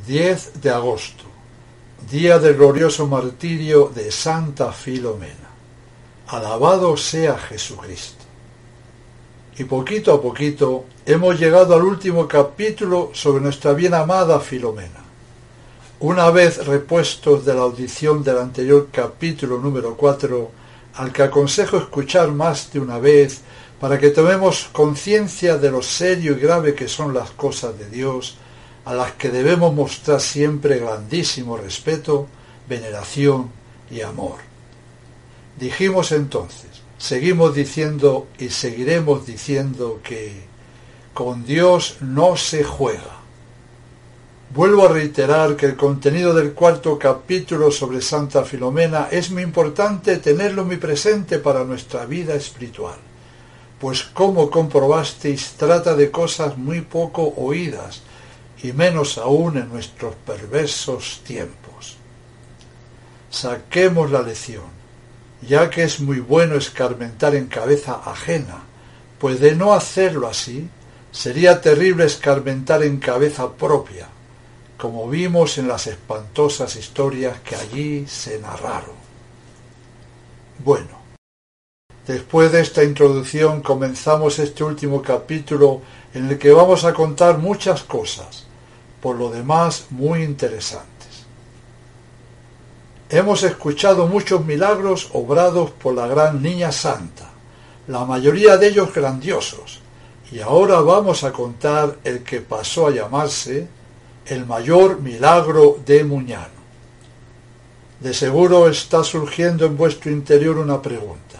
10 de agosto, día del glorioso martirio de Santa Filomena. Alabado sea Jesucristo. Y poquito a poquito hemos llegado al último capítulo sobre nuestra bien amada Filomena. Una vez repuestos de la audición del anterior capítulo número 4, al que aconsejo escuchar más de una vez para que tomemos conciencia de lo serio y grave que son las cosas de Dios, a las que debemos mostrar siempre grandísimo respeto, veneración y amor. Dijimos entonces, seguimos diciendo y seguiremos diciendo que con Dios no se juega. Vuelvo a reiterar que el contenido del cuarto capítulo sobre Santa Filomena es muy importante tenerlo muy presente para nuestra vida espiritual, pues como comprobasteis trata de cosas muy poco oídas, y menos aún en nuestros perversos tiempos. Saquemos la lección, ya que es muy bueno escarmentar en cabeza ajena, pues de no hacerlo así, sería terrible escarmentar en cabeza propia, como vimos en las espantosas historias que allí se narraron. Bueno, después de esta introducción comenzamos este último capítulo en el que vamos a contar muchas cosas, por lo demás muy interesantes. Hemos escuchado muchos milagros obrados por la gran niña santa, la mayoría de ellos grandiosos, y ahora vamos a contar el que pasó a llamarse el mayor milagro de Muñano. De seguro está surgiendo en vuestro interior una pregunta.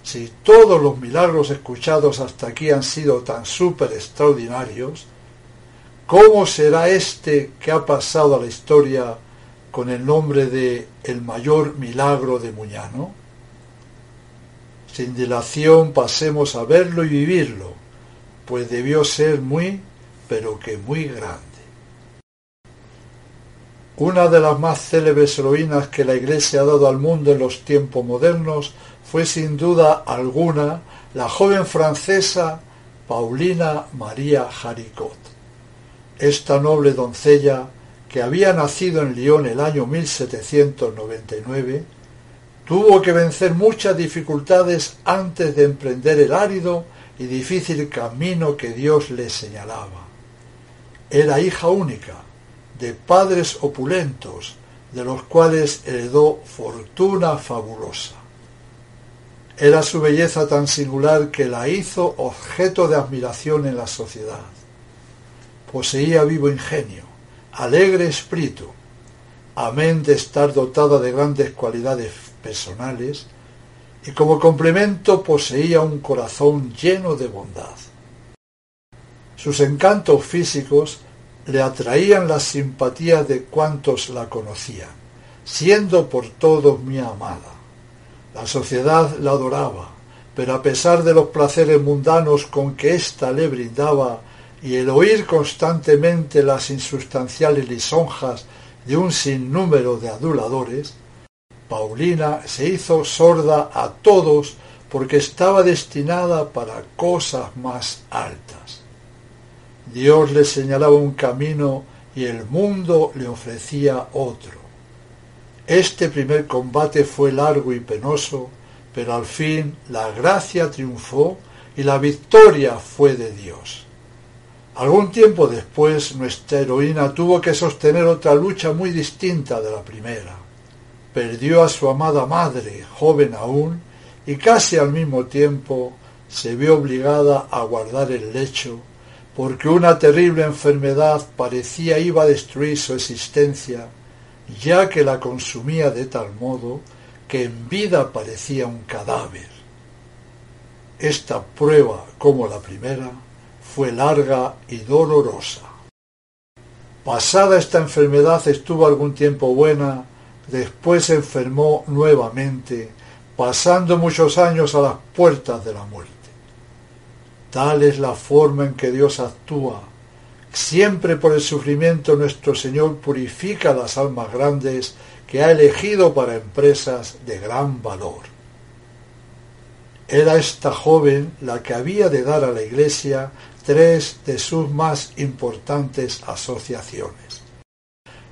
Si todos los milagros escuchados hasta aquí han sido tan súper extraordinarios, ¿cómo será este que ha pasado a la historia con el nombre de el mayor milagro de Muñano? Sin dilación pasemos a verlo y vivirlo, pues debió ser muy, pero que muy grande. Una de las más célebres heroínas que la Iglesia ha dado al mundo en los tiempos modernos fue sin duda alguna la joven francesa Paulina María Jaricot. Esta noble doncella, que había nacido en Lyon el año 1799, tuvo que vencer muchas dificultades antes de emprender el árido y difícil camino que Dios le señalaba. Era hija única, de padres opulentos, de los cuales heredó fortuna fabulosa. Era su belleza tan singular que la hizo objeto de admiración en la sociedad. Poseía vivo ingenio, alegre espíritu, amén de estar dotada de grandes cualidades personales, y como complemento poseía un corazón lleno de bondad. Sus encantos físicos le atraían las simpatías de cuantos la conocían, siendo por todos muy amada. La sociedad la adoraba, pero a pesar de los placeres mundanos con que ésta le brindaba y el oír constantemente las insustanciales lisonjas de un sinnúmero de aduladores, Paulina se hizo sorda a todos porque estaba destinada para cosas más altas. Dios le señalaba un camino y el mundo le ofrecía otro. Este primer combate fue largo y penoso, pero al fin la gracia triunfó y la victoria fue de Dios. Algún tiempo después, nuestra heroína tuvo que sostener otra lucha muy distinta de la primera. Perdió a su amada madre, joven aún, y casi al mismo tiempo se vio obligada a guardar el lecho, porque una terrible enfermedad parecía iba a destruir su existencia, ya que la consumía de tal modo que en vida parecía un cadáver. Esta prueba, como la primera, fue larga y dolorosa. Pasada esta enfermedad estuvo algún tiempo buena, después se enfermó nuevamente, pasando muchos años a las puertas de la muerte. Tal es la forma en que Dios actúa. Siempre por el sufrimiento nuestro Señor purifica las almas grandes que ha elegido para empresas de gran valor. Era esta joven la que había de dar a la Iglesia 3 de sus más importantes asociaciones.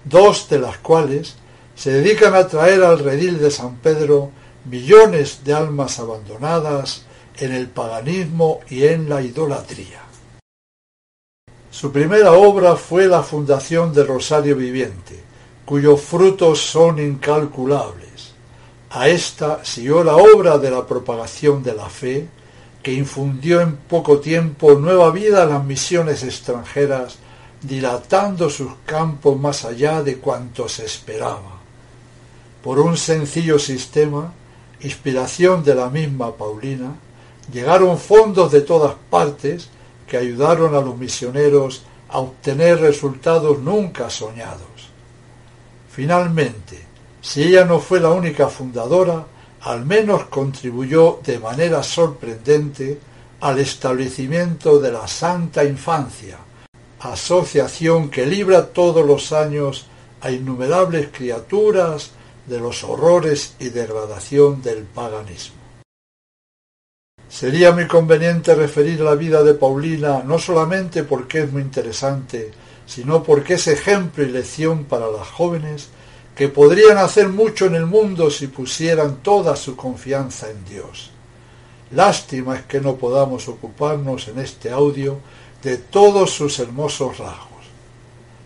2 de las cuales se dedican a traer al redil de San Pedro millones de almas abandonadas en el paganismo y en la idolatría. Su primera obra fue la fundación del Rosario Viviente, cuyos frutos son incalculables. A esta siguió la obra de la propagación de la fe, que infundió en poco tiempo nueva vida a las misiones extranjeras, dilatando sus campos más allá de cuanto se esperaba. Por un sencillo sistema, inspiración de la misma Paulina, llegaron fondos de todas partes que ayudaron a los misioneros a obtener resultados nunca soñados. Finalmente, si ella no fue la única fundadora, al menos contribuyó de manera sorprendente al establecimiento de la Santa Infancia, asociación que libra todos los años a innumerables criaturas de los horrores y degradación del paganismo. Sería muy conveniente referir la vida de Paulina no solamente porque es muy interesante, sino porque es ejemplo y lección para las jóvenes que podrían hacer mucho en el mundo si pusieran toda su confianza en Dios. Lástima es que no podamos ocuparnos en este audio de todos sus hermosos rasgos.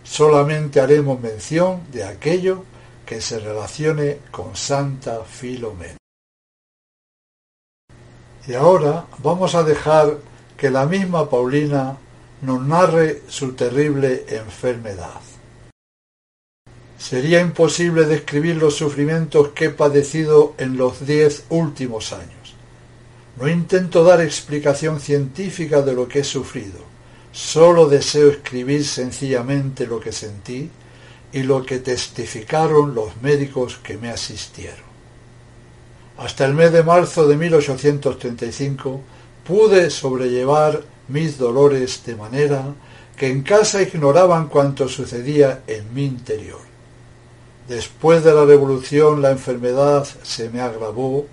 Solamente haremos mención de aquello que se relacione con Santa Filomena. Y ahora vamos a dejar que la misma Paulina nos narre su terrible enfermedad. Sería imposible describir los sufrimientos que he padecido en los 10 últimos años. No intento dar explicación científica de lo que he sufrido, solo deseo escribir sencillamente lo que sentí y lo que testificaron los médicos que me asistieron. Hasta el mes de marzo de 1835 pude sobrellevar mis dolores de manera que en casa ignoraban cuanto sucedía en mi interior. Después de la revolución la enfermedad se me agravó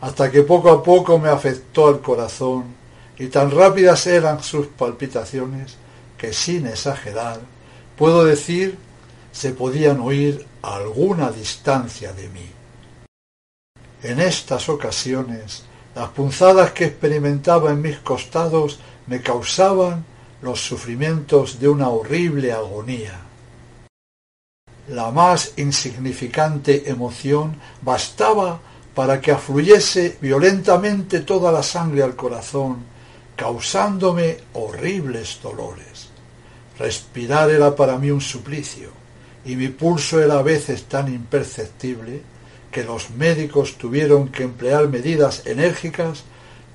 hasta que poco a poco me afectó al corazón y tan rápidas eran sus palpitaciones que, sin exagerar, puedo decir se podían oír a alguna distancia de mí. En estas ocasiones, las punzadas que experimentaba en mis costados me causaban los sufrimientos de una horrible agonía. La más insignificante emoción bastaba para que afluyese violentamente toda la sangre al corazón, causándome horribles dolores. Respirar era para mí un suplicio, y mi pulso era a veces tan imperceptible que los médicos tuvieron que emplear medidas enérgicas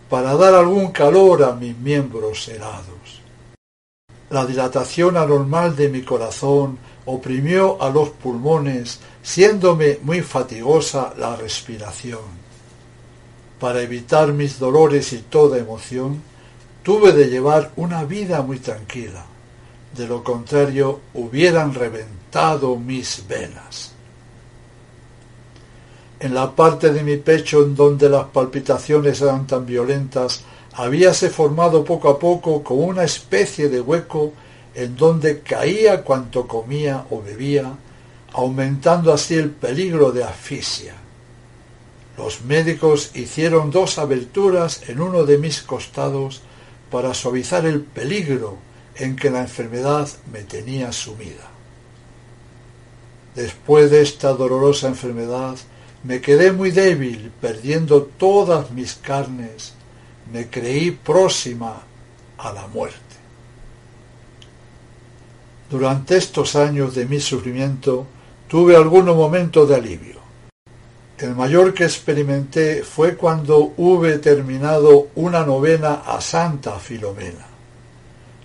para dar algún calor a mis miembros helados. La dilatación anormal de mi corazón oprimió a los pulmones, siéndome muy fatigosa la respiración. Para evitar mis dolores y toda emoción, tuve de llevar una vida muy tranquila. De lo contrario, hubieran reventado mis venas. En la parte de mi pecho en donde las palpitaciones eran tan violentas, habíase formado poco a poco como una especie de hueco en donde caía cuanto comía o bebía, aumentando así el peligro de asfixia. Los médicos hicieron 2 aberturas en uno de mis costados para suavizar el peligro en que la enfermedad me tenía sumida. Después de esta dolorosa enfermedad, me quedé muy débil, perdiendo todas mis carnes. Me creí próxima a la muerte. Durante estos años de mi sufrimiento tuve algunos momentos de alivio. El mayor que experimenté fue cuando hube terminado una novena a Santa Filomena.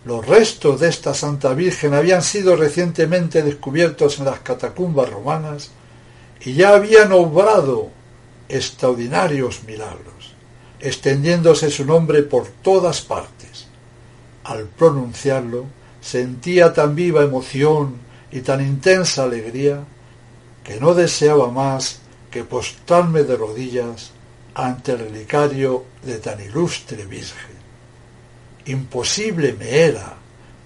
Los restos de esta Santa Virgen habían sido recientemente descubiertos en las catacumbas romanas y ya habían obrado extraordinarios milagros, extendiéndose su nombre por todas partes. Al pronunciarlo, sentía tan viva emoción y tan intensa alegría que no deseaba más que postrarme de rodillas ante el relicario de tan ilustre Virgen. Imposible me era,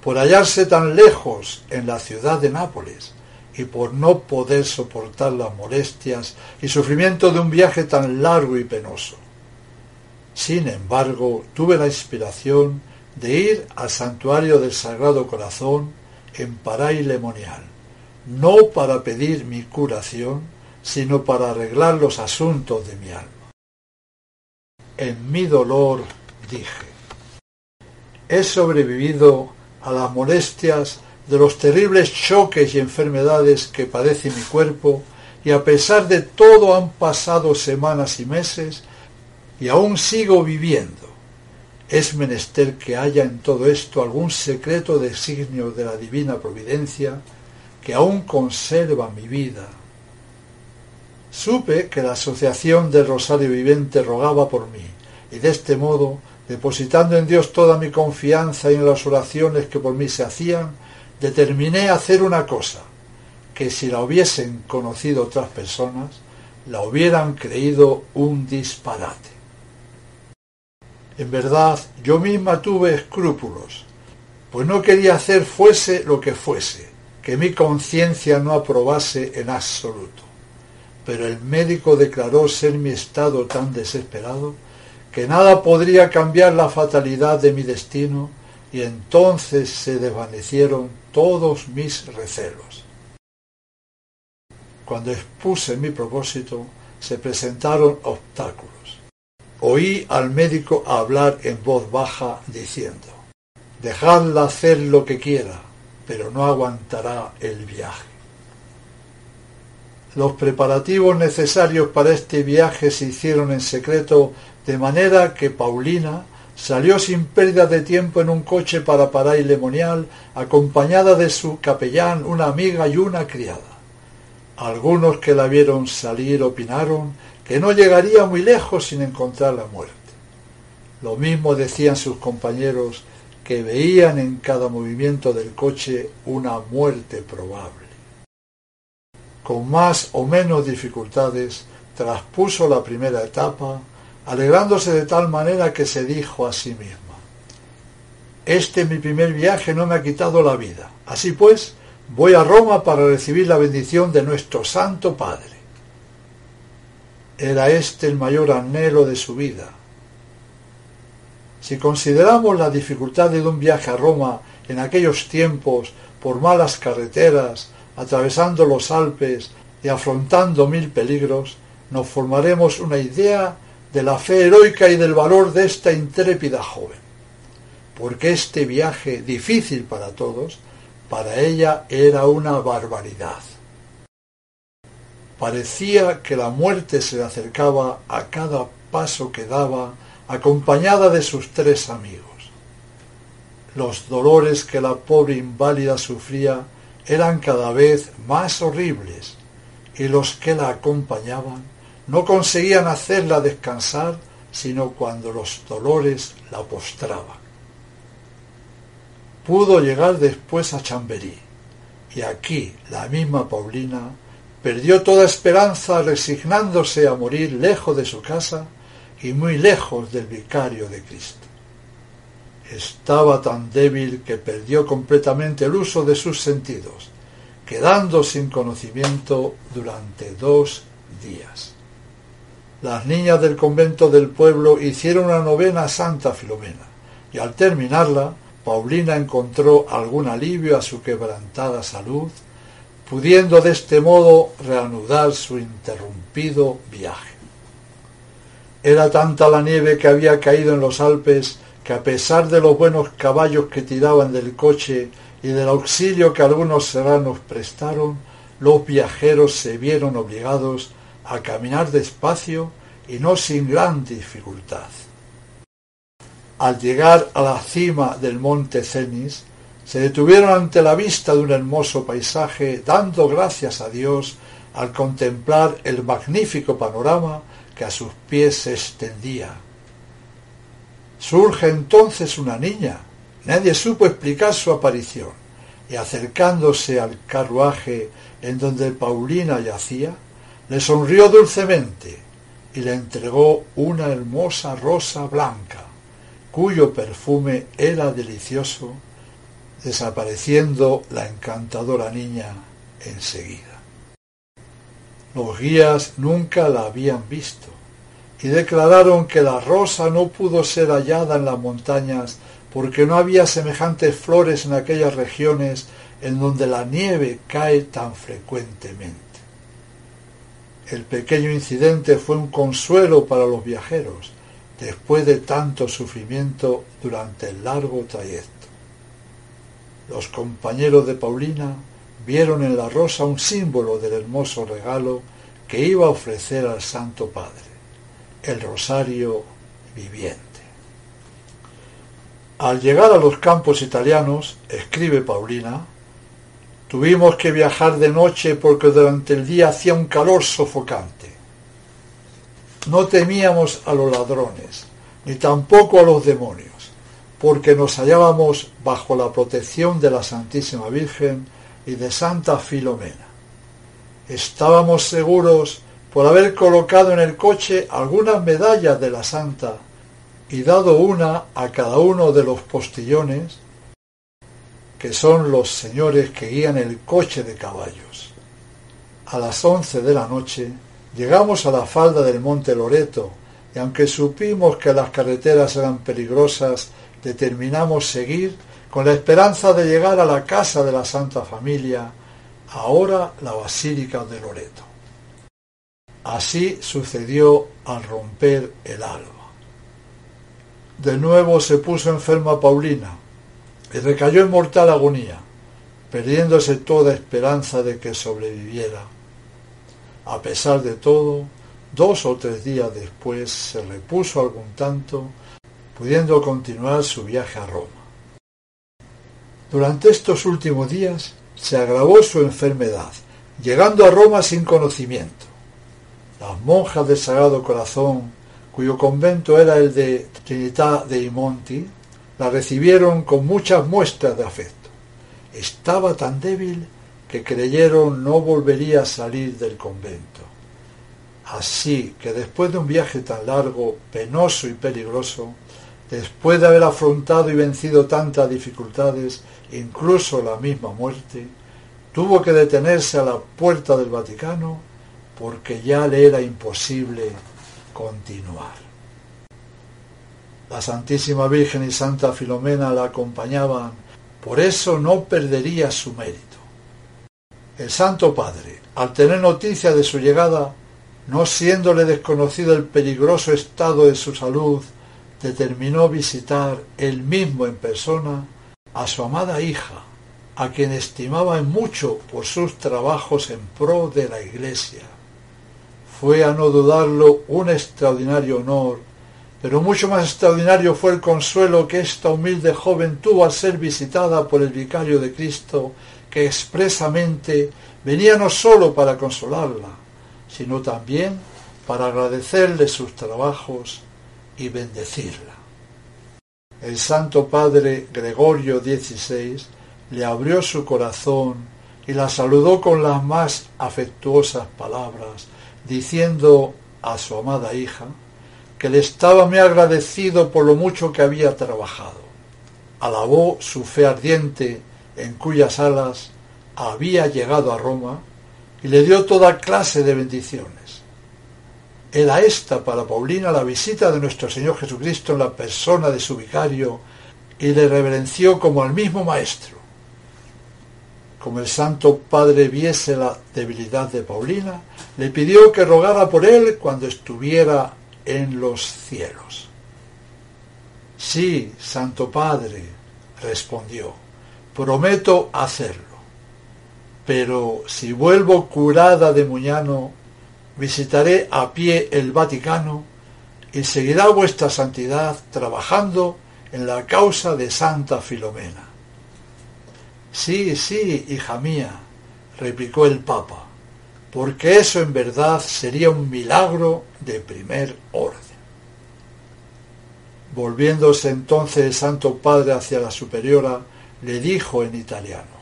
por hallarse tan lejos en la ciudad de Nápoles, y por no poder soportar las molestias y sufrimiento de un viaje tan largo y penoso. Sin embargo, tuve la inspiración de ir al santuario del Sagrado Corazón en Paray-le-Monial, no para pedir mi curación, sino para arreglar los asuntos de mi alma. En mi dolor dije: he sobrevivido a las molestias de los terribles choques y enfermedades que padece mi cuerpo, y a pesar de todo han pasado semanas y meses y aún sigo viviendo. Es menester que haya en todo esto algún secreto designio de la divina providencia que aún conserva mi vida. Supe que la Asociación del Rosario Viviente rogaba por mí, y de este modo, depositando en Dios toda mi confianza y en las oraciones que por mí se hacían, determiné hacer una cosa, que si la hubiesen conocido otras personas, la hubieran creído un disparate. En verdad, yo misma tuve escrúpulos, pues no quería hacer fuese lo que fuese, que mi conciencia no aprobase en absoluto. Pero el médico declaró ser mi estado tan desesperado que nada podría cambiar la fatalidad de mi destino, y entonces se desvanecieron todos mis recelos. Cuando expuse mi propósito, se presentaron obstáculos. Oí al médico hablar en voz baja diciendo: dejadla hacer lo que quiera, pero no aguantará el viaje. Los preparativos necesarios para este viaje se hicieron en secreto, de manera que Paulina salió sin pérdida de tiempo en un coche para Paray-le-Monial, acompañada de su capellán, una amiga y una criada. Algunos que la vieron salir opinaron que no llegaría muy lejos sin encontrar la muerte. Lo mismo decían sus compañeros, que veían en cada movimiento del coche una muerte probable. Con más o menos dificultades, traspuso la primera etapa, alegrándose de tal manera que se dijo a sí misma: este mi primer viaje no me ha quitado la vida, así pues, voy a Roma para recibir la bendición de nuestro Santo Padre. Era este el mayor anhelo de su vida. Si consideramos las dificultades de un viaje a Roma en aquellos tiempos, por malas carreteras, atravesando los Alpes y afrontando 1000 peligros, nos formaremos una idea de la fe heroica y del valor de esta intrépida joven. Porque este viaje, difícil para todos, para ella era una barbaridad. Parecía que la muerte se le acercaba a cada paso que daba, acompañada de sus 3 amigos. Los dolores que la pobre inválida sufría eran cada vez más horribles, y los que la acompañaban no conseguían hacerla descansar sino cuando los dolores la postraban. Pudo llegar después a Chamberí, y aquí la misma Paulina perdió toda esperanza, resignándose a morir lejos de su casa y muy lejos del vicario de Cristo. Estaba tan débil que perdió completamente el uso de sus sentidos, quedando sin conocimiento durante 2 días. Las niñas del convento del pueblo hicieron una novena a Santa Filomena, y al terminarla, Paulina encontró algún alivio a su quebrantada salud, pudiendo de este modo reanudar su interrumpido viaje. Era tanta la nieve que había caído en los Alpes que, a pesar de los buenos caballos que tiraban del coche y del auxilio que algunos serranos prestaron, los viajeros se vieron obligados a caminar despacio y no sin gran dificultad. Al llegar a la cima del monte Cenis, se detuvieron ante la vista de un hermoso paisaje, dando gracias a Dios al contemplar el magnífico panorama que a sus pies se extendía. Surge entonces una niña. Nadie supo explicar su aparición, y acercándose al carruaje en donde Paulina yacía, le sonrió dulcemente y le entregó una hermosa rosa blanca, cuyo perfume era delicioso. Desapareciendo la encantadora niña, enseguida. Los guías nunca la habían visto y declararon que la rosa no pudo ser hallada en las montañas porque no había semejantes flores en aquellas regiones en donde la nieve cae tan frecuentemente. El pequeño incidente fue un consuelo para los viajeros después de tanto sufrimiento durante el largo trayecto. Los compañeros de Paulina vieron en la rosa un símbolo del hermoso regalo que iba a ofrecer al Santo Padre, el rosario viviente. Al llegar a los campos italianos, escribe Paulina, tuvimos que viajar de noche porque durante el día hacía un calor sofocante. No temíamos a los ladrones, ni tampoco a los demonios, porque nos hallábamos bajo la protección de la Santísima Virgen y de Santa Filomena. Estábamos seguros por haber colocado en el coche algunas medallas de la Santa y dado una a cada uno de los postillones, que son los señores que guían el coche de caballos. A las 11 de la noche llegamos a la falda del Monte Loreto y aunque supimos que las carreteras eran peligrosas, determinamos seguir con la esperanza de llegar a la casa de la Santa Familia, ahora la Basílica de Loreto. Así sucedió al romper el alba. De nuevo se puso enferma Paulina y recayó en mortal agonía, perdiéndose toda esperanza de que sobreviviera. A pesar de todo, 2 o 3 días después se repuso algún tanto, pudiendo continuar su viaje a Roma. Durante estos últimos días se agravó su enfermedad, llegando a Roma sin conocimiento. Las monjas del Sagrado Corazón, cuyo convento era el de Trinità dei Monti, la recibieron con muchas muestras de afecto. Estaba tan débil que creyeron no volvería a salir del convento. Así que después de un viaje tan largo, penoso y peligroso, después de haber afrontado y vencido tantas dificultades, incluso la misma muerte, tuvo que detenerse a la puerta del Vaticano porque ya le era imposible continuar. La Santísima Virgen y Santa Filomena la acompañaban, por eso no perdería su mérito. El Santo Padre, al tener noticia de su llegada, no siéndole desconocido el peligroso estado de su salud, determinó visitar él mismo en persona a su amada hija, a quien estimaba en mucho por sus trabajos en pro de la Iglesia. Fue, a no dudarlo, un extraordinario honor, pero mucho más extraordinario fue el consuelo que esta humilde joven tuvo al ser visitada por el Vicario de Cristo, que expresamente venía no sólo para consolarla, sino también para agradecerle sus trabajos y bendecirla. El Santo Padre Gregorio XVI le abrió su corazón y la saludó con las más afectuosas palabras, diciendo a su amada hija que le estaba muy agradecido por lo mucho que había trabajado. Alabó su fe ardiente en cuyas alas había llegado a Roma y le dio toda clase de bendiciones. Era esta para Paulina la visita de nuestro Señor Jesucristo en la persona de su vicario y le reverenció como al mismo Maestro. Como el Santo Padre viese la debilidad de Paulina, le pidió que rogara por él cuando estuviera en los cielos. Sí, Santo Padre, respondió, prometo hacerlo. Pero si vuelvo curada de Muñano, visitaré a pie el Vaticano y seguirá vuestra santidad trabajando en la causa de Santa Filomena. Sí, sí, hija mía, replicó el Papa, porque eso en verdad sería un milagro de primer orden. Volviéndose entonces el Santo Padre hacia la superiora, le dijo en italiano,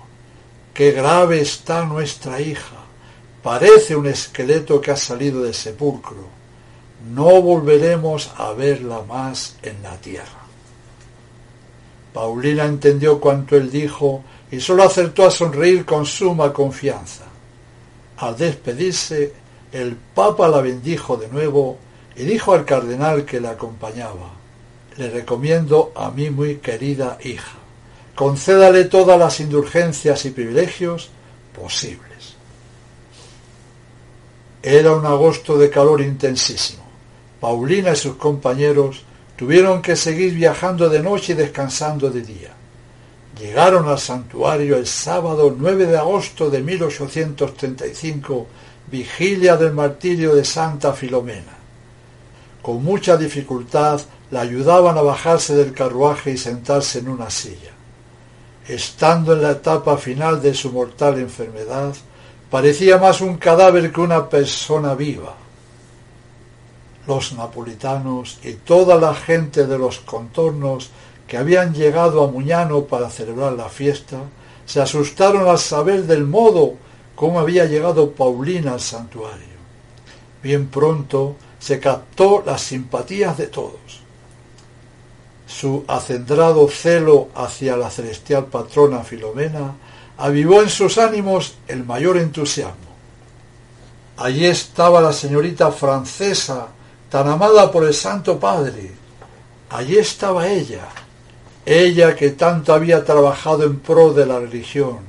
«Qué grave está nuestra hija, parece un esqueleto que ha salido del sepulcro, no volveremos a verla más en la tierra». Paulina entendió cuanto él dijo y sólo acertó a sonreír con suma confianza. Al despedirse, el Papa la bendijo de nuevo y dijo al cardenal que la acompañaba: «Le recomiendo a mi muy querida hija. Concédale todas las indulgencias y privilegios posibles». Era un agosto de calor intensísimo. Paulina y sus compañeros tuvieron que seguir viajando de noche y descansando de día. Llegaron al santuario el sábado 9 de agosto de 1835, vigilia del martirio de Santa Filomena. Con mucha dificultad la ayudaban a bajarse del carruaje y sentarse en una silla. Estando en la etapa final de su mortal enfermedad, parecía más un cadáver que una persona viva. Los napolitanos y toda la gente de los contornos que habían llegado a Muñano para celebrar la fiesta se asustaron al saber del modo cómo había llegado Paulina al santuario. Bien pronto se captó las simpatías de todos. Su acendrado celo hacia la celestial patrona Filomena avivó en sus ánimos el mayor entusiasmo. Allí estaba la señorita francesa, tan amada por el Santo Padre. Allí estaba ella que tanto había trabajado en pro de la religión.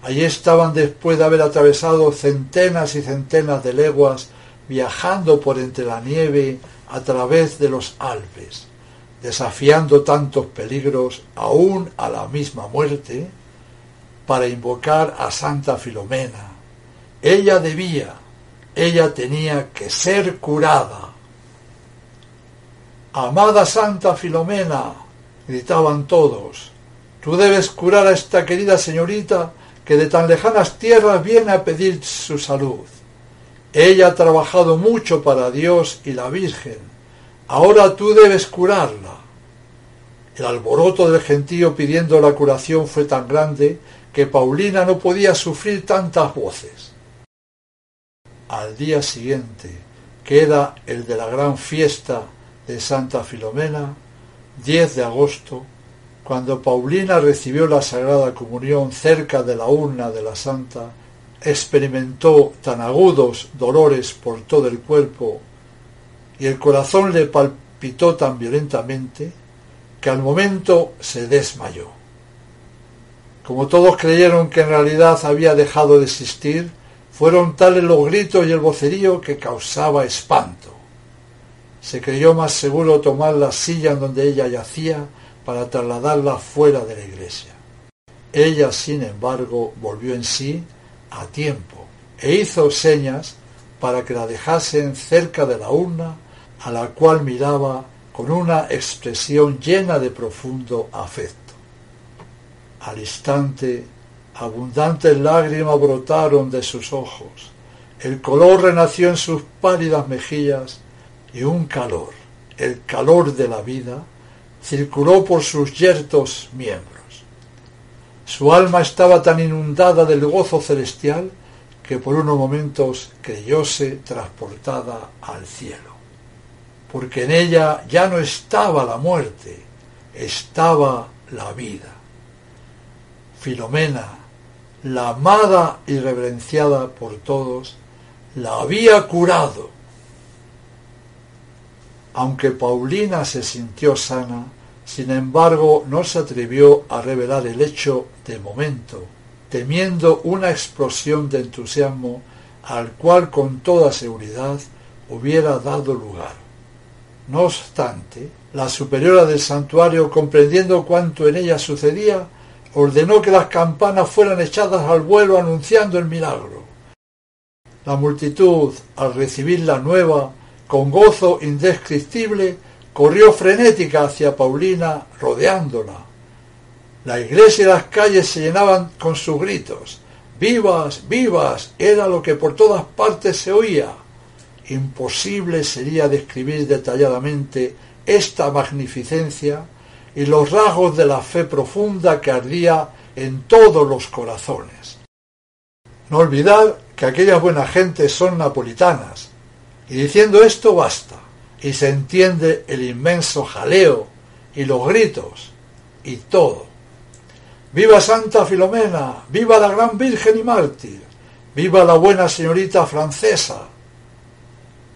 Allí estaban después de haber atravesado centenas y centenas de leguas, viajando por entre la nieve a través de los Alpes, desafiando tantos peligros, aún a la misma muerte, para invocar a Santa Filomena. Ella tenía que ser curada. «Amada Santa Filomena», gritaban todos, «tú debes curar a esta querida señorita que de tan lejanas tierras viene a pedir su salud. Ella ha trabajado mucho para Dios y la Virgen. Ahora tú debes curarla». El alboroto del gentío pidiendo la curación fue tan grande que Paulina no podía sufrir tantas voces. Al día siguiente, que era el de la gran fiesta de Santa Filomena, 10 de agosto, cuando Paulina recibió la Sagrada Comunión cerca de la urna de la Santa, experimentó tan agudos dolores por todo el cuerpo y el corazón le palpitó tan violentamente que al momento se desmayó. Como todos creyeron que en realidad había dejado de existir, fueron tales los gritos y el vocerío que causaba espanto. Se creyó más seguro tomar la silla en donde ella yacía para trasladarla fuera de la iglesia. Ella, sin embargo, volvió en sí a tiempo e hizo señas para que la dejasen cerca de la urna, a la cual miraba con una expresión llena de profundo afecto. Al instante, abundantes lágrimas brotaron de sus ojos, el color renació en sus pálidas mejillas y un calor, el calor de la vida, circuló por sus yertos miembros. Su alma estaba tan inundada del gozo celestial que por unos momentos creyóse transportada al cielo, porque en ella ya no estaba la muerte, estaba la vida. Filomena, la amada y reverenciada por todos, la había curado. Aunque Paulina se sintió sana, sin embargo no se atrevió a revelar el hecho de momento, temiendo una explosión de entusiasmo al cual con toda seguridad hubiera dado lugar. No obstante, la superiora del santuario, comprendiendo cuánto en ella sucedía, ordenó que las campanas fueran echadas al vuelo anunciando el milagro. La multitud, al recibir la nueva, con gozo indescriptible, corrió frenética hacia Paulina, rodeándola. La iglesia y las calles se llenaban con sus gritos. «¡Vivas! ¡Vivas!» era lo que por todas partes se oía. Imposible sería describir detalladamente esta magnificencia y los rasgos de la fe profunda que ardía en todos los corazones. No olvidar que aquellas buenas gentes son napolitanas, y diciendo esto basta, y se entiende el inmenso jaleo y los gritos y todo. «¡Viva Santa Filomena! ¡Viva la gran Virgen y mártir! ¡Viva la buena señorita francesa!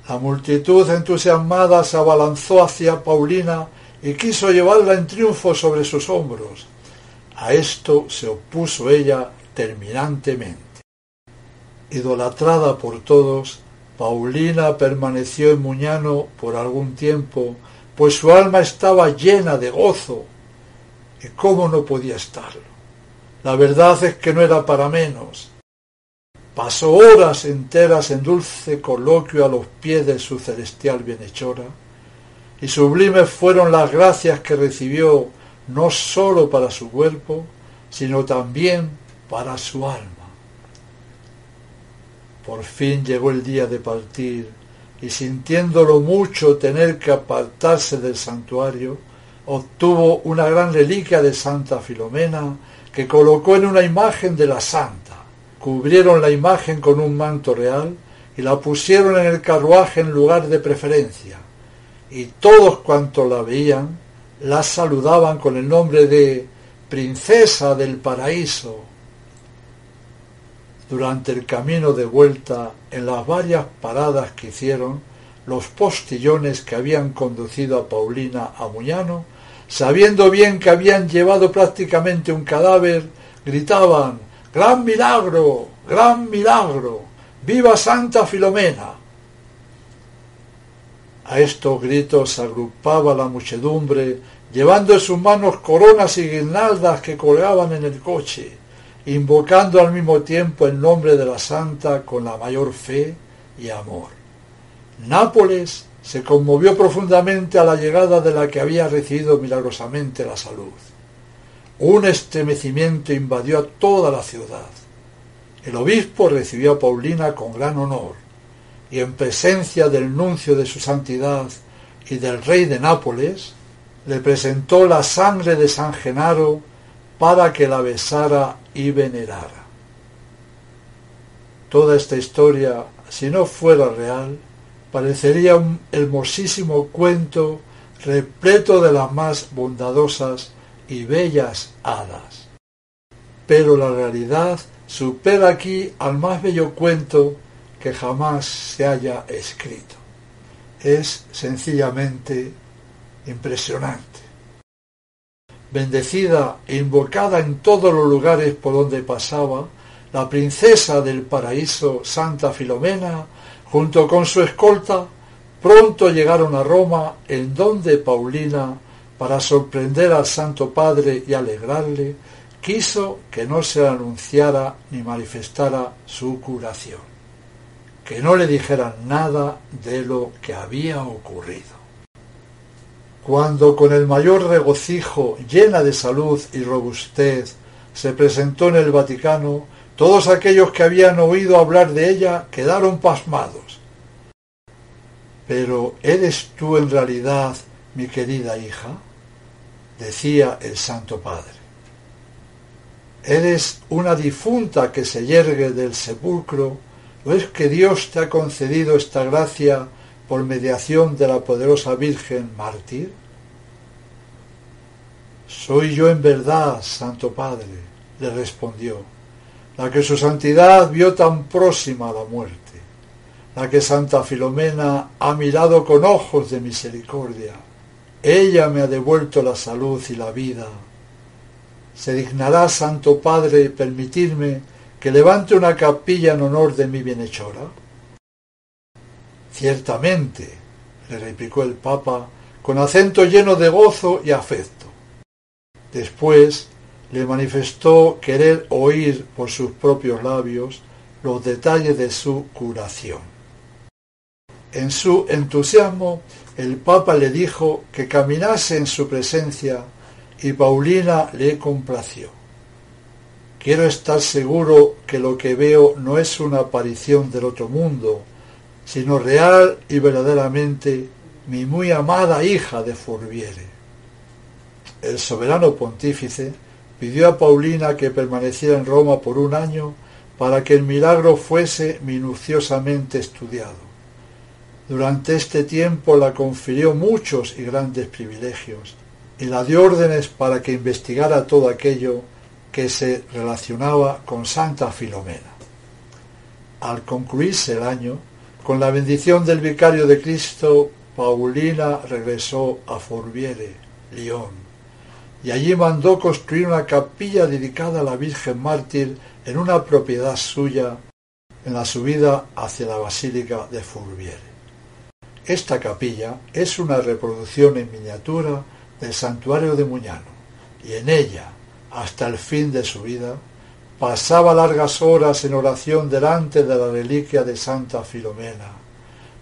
La multitud entusiasmada se abalanzó hacia Paulina y quiso llevarla en triunfo sobre sus hombros. A esto se opuso ella terminantemente. Idolatrada por todos, Paulina permaneció en Muñano por algún tiempo, pues su alma estaba llena de gozo. ¿Y cómo no podía estarlo? La verdad es que no era para menos. Pasó horas enteras en dulce coloquio a los pies de su celestial bienhechora, y sublimes fueron las gracias que recibió no sólo para su cuerpo, sino también para su alma. Por fin llegó el día de partir, y sintiéndolo mucho tener que apartarse del santuario, obtuvo una gran reliquia de Santa Filomena que colocó en una imagen de la santa. Cubrieron la imagen con un manto real y la pusieron en el carruaje en lugar de preferencia, y todos cuantos la veían la saludaban con el nombre de Princesa del Paraíso. Durante el camino de vuelta, en las varias paradas que hicieron, los postillones que habían conducido a Paulina a Muñano, sabiendo bien que habían llevado prácticamente un cadáver, gritaban: ¡Gran milagro! ¡Gran milagro! ¡Viva Santa Filomena! A estos gritos se agrupaba la muchedumbre, llevando en sus manos coronas y guirnaldas que colgaban en el coche, invocando al mismo tiempo el nombre de la santa con la mayor fe y amor. Nápoles se conmovió profundamente a la llegada de la que había recibido milagrosamente la salud. Un estremecimiento invadió a toda la ciudad. El obispo recibió a Paulina con gran honor, y en presencia del nuncio de su santidad y del rey de Nápoles, le presentó la sangre de San Genaro para que la besara y venerara. Toda esta historia, si no fuera real, parecería un hermosísimo cuento repleto de las más bondadosas y bellas hadas. Pero la realidad supera aquí al más bello cuento que jamás se haya escrito. Es sencillamente impresionante. Bendecida e invocada en todos los lugares por donde pasaba, la princesa del paraíso Santa Filomena, junto con su escolta, pronto llegaron a Roma, en donde Paulina, para sorprender al Santo Padre y alegrarle, quiso que no se le anunciara ni manifestara su curación, que no le dijeran nada de lo que había ocurrido. Cuando con el mayor regocijo, llena de salud y robustez, se presentó en el Vaticano, todos aquellos que habían oído hablar de ella quedaron pasmados. «¿Pero eres tú en realidad mi querida hija?», decía el Santo Padre. ¿Eres una difunta que se yergue del sepulcro, o es que Dios te ha concedido esta gracia por mediación de la poderosa Virgen mártir? «Soy yo en verdad, Santo Padre», le respondió, «la que su santidad vio tan próxima a la muerte, la que Santa Filomena ha mirado con ojos de misericordia. Ella me ha devuelto la salud y la vida. ¿Se dignará, Santo Padre, permitirme que levante una capilla en honor de mi bienhechora?» «Ciertamente», le replicó el Papa, con acento lleno de gozo y afecto. Después le manifestó querer oír por sus propios labios los detalles de su curación. En su entusiasmo, el Papa le dijo que caminase en su presencia, y Paulina le complació. «Quiero estar seguro que lo que veo no es una aparición del otro mundo, sino real y verdaderamente mi muy amada hija de Fourviere». El soberano pontífice pidió a Paulina que permaneciera en Roma por un año para que el milagro fuese minuciosamente estudiado. Durante este tiempo la confirió muchos y grandes privilegios y la dio órdenes para que investigara todo aquello que se relacionaba con Santa Filomena. Al concluirse el año, con la bendición del vicario de Cristo, Paulina regresó a Fourvière, Lyon, y allí mandó construir una capilla dedicada a la Virgen Mártir en una propiedad suya en la subida hacia la Basílica de Fourvière. Esta capilla es una reproducción en miniatura del santuario de Muñano, y en ella, hasta el fin de su vida, pasaba largas horas en oración delante de la reliquia de Santa Filomena.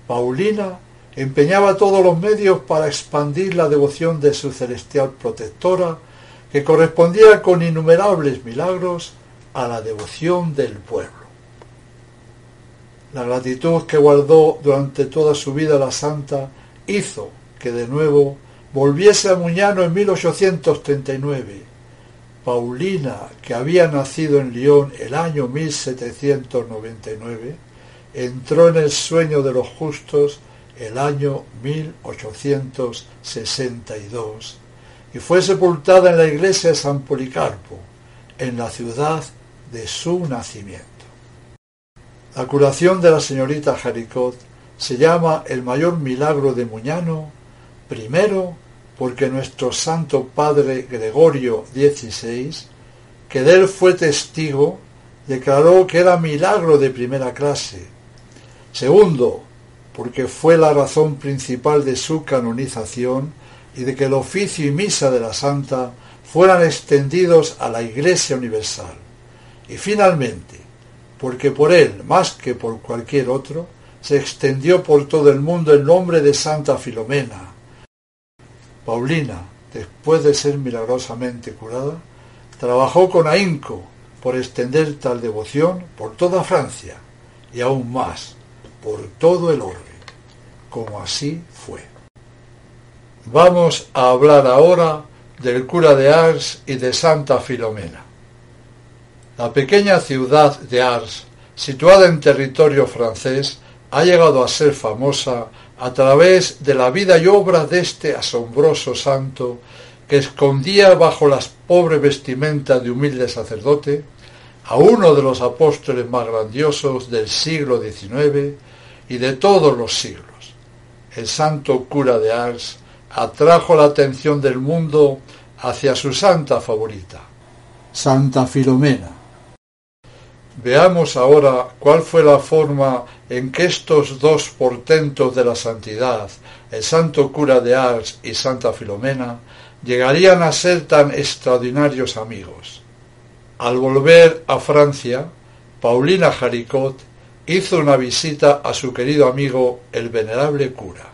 Paulina empeñaba todos los medios para expandir la devoción de su celestial protectora, que correspondía con innumerables milagros a la devoción del pueblo. La gratitud que guardó durante toda su vida la santa hizo que de nuevo volviese a Muñano en 1839. Paulina, que había nacido en Lyon el año 1799, entró en el sueño de los justos el año 1862 y fue sepultada en la iglesia de San Policarpo, en la ciudad de su nacimiento. La curación de la señorita Jaricot se llama el mayor milagro de Muñano, primero porque nuestro Santo Padre Gregorio XVI, que de él fue testigo, declaró que era milagro de primera clase. Segundo, porque fue la razón principal de su canonización y de que el oficio y misa de la santa fueran extendidos a la Iglesia universal. Y finalmente, porque por él, más que por cualquier otro, se extendió por todo el mundo el nombre de Santa Filomena. Paulina, después de ser milagrosamente curada, trabajó con ahínco por extender tal devoción por toda Francia y aún más por todo el orbe, como así fue. Vamos a hablar ahora del cura de Ars y de Santa Filomena. La pequeña ciudad de Ars, situada en territorio francés, ha llegado a ser famosa a través de la vida y obra de este asombroso santo que escondía bajo las pobres vestimentas de humilde sacerdote a uno de los apóstoles más grandiosos del siglo XIX y de todos los siglos. El santo cura de Ars atrajo la atención del mundo hacia su santa favorita, Santa Filomena. Veamos ahora cuál fue la forma en que estos dos portentos de la santidad, el santo cura de Ars y Santa Filomena, llegarían a ser tan extraordinarios amigos. Al volver a Francia, Paulina Jaricot hizo una visita a su querido amigo el venerable cura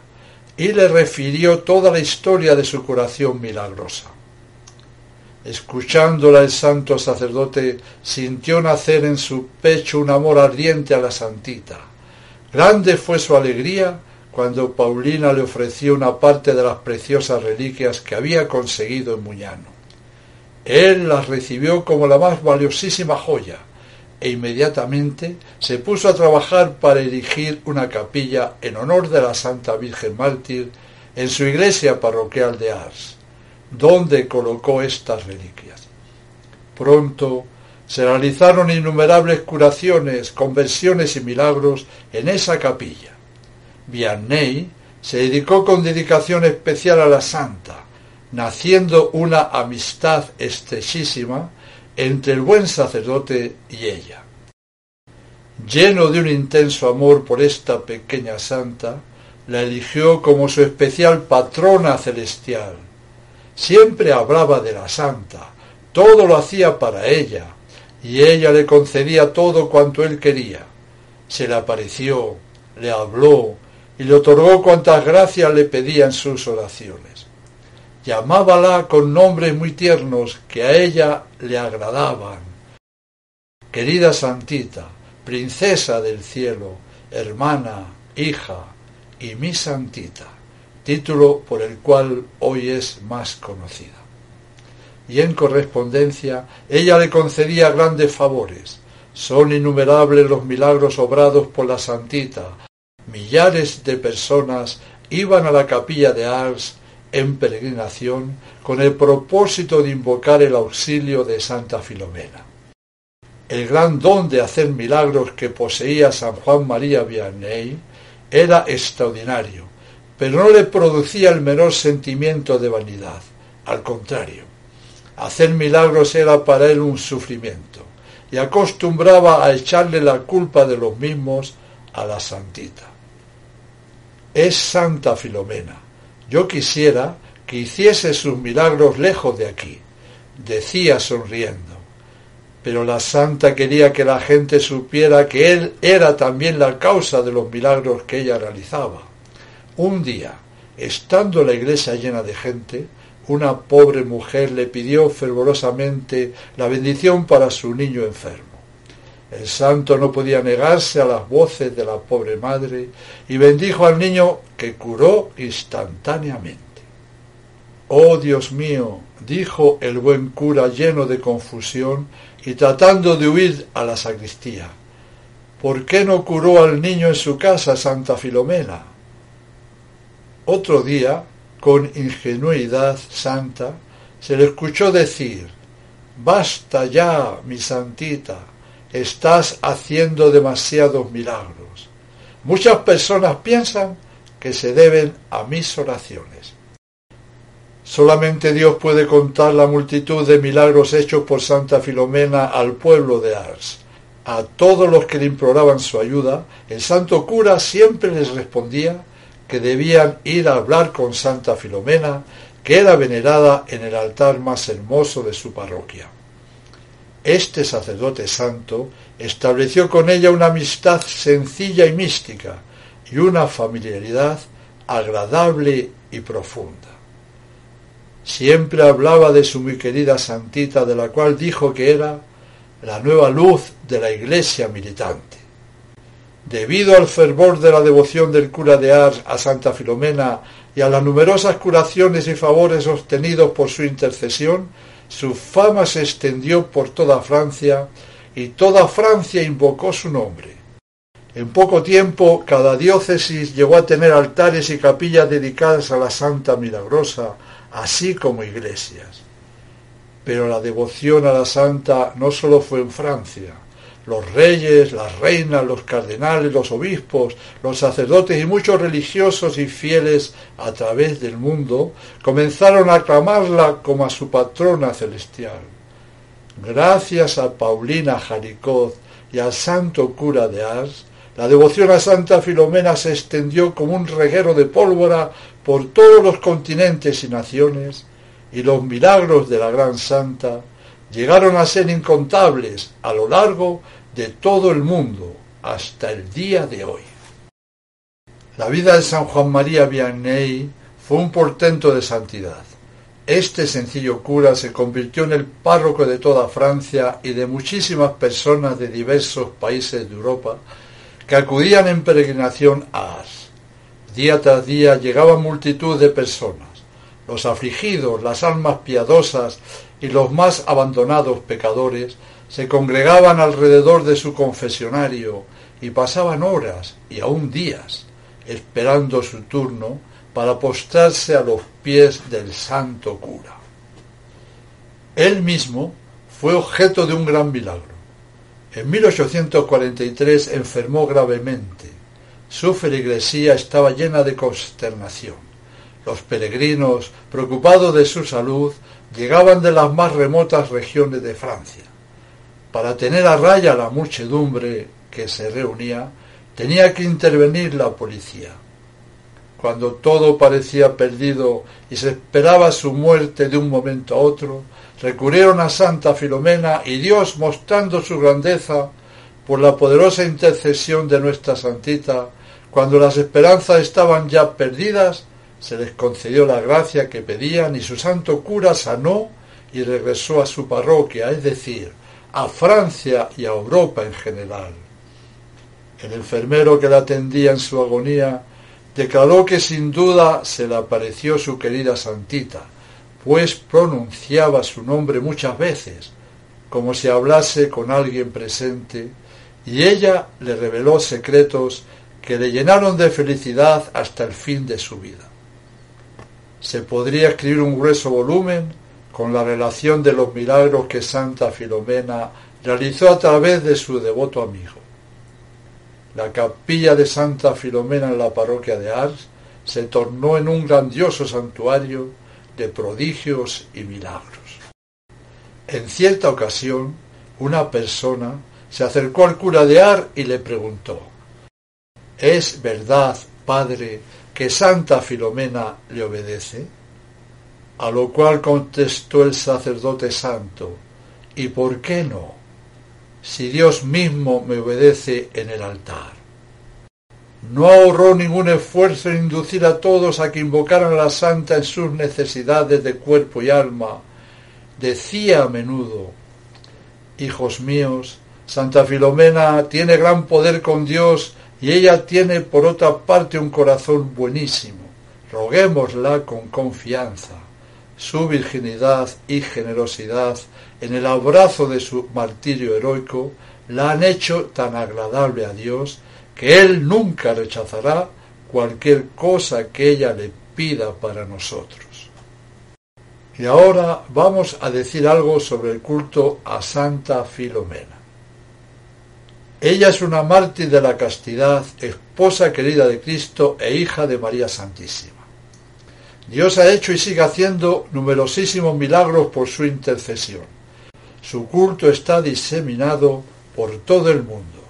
y le refirió toda la historia de su curación milagrosa. Escuchándola, el santo sacerdote sintió nacer en su pecho un amor ardiente a la santita. Grande fue su alegría cuando Paulina le ofreció una parte de las preciosas reliquias que había conseguido en Muñano. Él las recibió como la más valiosísima joya e inmediatamente se puso a trabajar para erigir una capilla en honor de la Santa Virgen Mártir en su iglesia parroquial de Ars, donde colocó estas reliquias. Pronto se realizaron innumerables curaciones, conversiones y milagros en esa capilla. Vianney se dedicó con dedicación especial a la santa, naciendo una amistad estrechísima entre el buen sacerdote y ella. Lleno de un intenso amor por esta pequeña santa, la eligió como su especial patrona celestial. Siempre hablaba de la santa, todo lo hacía para ella, y ella le concedía todo cuanto él quería. Se le apareció, le habló y le otorgó cuantas gracias le pedía en sus oraciones. Llamábala con nombres muy tiernos que a ella le agradaban. Querida santita, princesa del cielo, hermana, hija y mi santita, título por el cual hoy es más conocida. Y en correspondencia ella le concedía grandes favores. Son innumerables los milagros obrados por la santita. Millares de personas iban a la capilla de Ars en peregrinación con el propósito de invocar el auxilio de Santa Filomena. El gran don de hacer milagros que poseía San Juan María Vianney era extraordinario, pero no le producía el menor sentimiento de vanidad. Al contrario, hacer milagros era para él un sufrimiento, y acostumbraba a echarle la culpa de los mismos a la santita. Es Santa Filomena. Yo quisiera que hiciese sus milagros lejos de aquí, decía sonriendo. Pero la santa quería que la gente supiera que él era también la causa de los milagros que ella realizaba. Un día, estando la iglesia llena de gente, una pobre mujer le pidió fervorosamente la bendición para su niño enfermo. El santo no podía negarse a las voces de la pobre madre y bendijo al niño, que curó instantáneamente. «Oh, Dios mío», dijo el buen cura lleno de confusión y tratando de huir a la sacristía, «¿por qué no curó al niño en su casa, Santa Filomena?». Otro día, con ingenuidad santa, se le escuchó decir: «Basta ya, mi santita, estás haciendo demasiados milagros. Muchas personas piensan que se deben a mis oraciones». Solamente Dios puede contar la multitud de milagros hechos por Santa Filomena al pueblo de Ars. A todos los que le imploraban su ayuda, el santo cura siempre les respondía que debían ir a hablar con Santa Filomena, que era venerada en el altar más hermoso de su parroquia. Este sacerdote santo estableció con ella una amistad sencilla y mística y una familiaridad agradable y profunda. Siempre hablaba de su muy querida santita, de la cual dijo que era la nueva luz de la iglesia militante. Debido al fervor de la devoción del cura de Ars a Santa Filomena y a las numerosas curaciones y favores obtenidos por su intercesión, su fama se extendió por toda Francia y toda Francia invocó su nombre. En poco tiempo, cada diócesis llegó a tener altares y capillas dedicadas a la Santa Milagrosa, así como iglesias. Pero la devoción a la santa no solo fue en Francia. Los reyes, las reinas, los cardenales, los obispos, los sacerdotes y muchos religiosos y fieles a través del mundo comenzaron a aclamarla como a su patrona celestial. Gracias a Paulina Jaricot y al santo cura de Ars, la devoción a Santa Filomena se extendió como un reguero de pólvora por todos los continentes y naciones, y los milagros de la gran santa llegaron a ser incontables a lo largo de todo el mundo hasta el día de hoy. La vida de San Juan María Vianney fue un portento de santidad. Este sencillo cura se convirtió en el párroco de toda Francia y de muchísimas personas de diversos países de Europa que acudían en peregrinación a Ars. Día tras día llegaban multitud de personas. Los afligidos, las almas piadosas y los más abandonados pecadores se congregaban alrededor de su confesionario y pasaban horas y aún días esperando su turno para postrarse a los pies del santo cura. Él mismo fue objeto de un gran milagro. En 1843 enfermó gravemente. Su feligresía estaba llena de consternación. Los peregrinos, preocupados de su salud, llegaban de las más remotas regiones de Francia. Para tener a raya la muchedumbre que se reunía, tenía que intervenir la policía. Cuando todo parecía perdido y se esperaba su muerte de un momento a otro, recurrieron a Santa Filomena y Dios, mostrando su grandeza por la poderosa intercesión de nuestra santita, cuando las esperanzas estaban ya perdidas, se les concedió la gracia que pedían y su santo cura sanó y regresó a su parroquia, es decir, a Francia y a Europa en general. El enfermero que la atendía en su agonía declaró que sin duda se le apareció su querida santita, pues pronunciaba su nombre muchas veces, como si hablase con alguien presente, y ella le reveló secretos que le llenaron de felicidad hasta el fin de su vida. Se podría escribir un grueso volumen con la relación de los milagros que Santa Filomena realizó a través de su devoto amigo. La capilla de Santa Filomena en la parroquia de Ars se tornó en un grandioso santuario de prodigios y milagros. En cierta ocasión, una persona se acercó al cura de Ars y le preguntó: ¿Es verdad, padre, que Santa Filomena le obedece? A lo cual contestó el sacerdote santo: ¿y por qué no? Si Dios mismo me obedece en el altar. No ahorró ningún esfuerzo en inducir a todos a que invocaran a la santa en sus necesidades de cuerpo y alma. Decía a menudo: hijos míos, Santa Filomena tiene gran poder con Dios y ella tiene por otra parte un corazón buenísimo. Roguémosla con confianza. Su virginidad y generosidad en el abrazo de su martirio heroico la han hecho tan agradable a Dios que Él nunca rechazará cualquier cosa que ella le pida para nosotros. Y ahora vamos a decir algo sobre el culto a Santa Filomena. Ella es una mártir de la castidad, esposa querida de Cristo e hija de María Santísima. Dios ha hecho y sigue haciendo numerosísimos milagros por su intercesión. Su culto está diseminado por todo el mundo.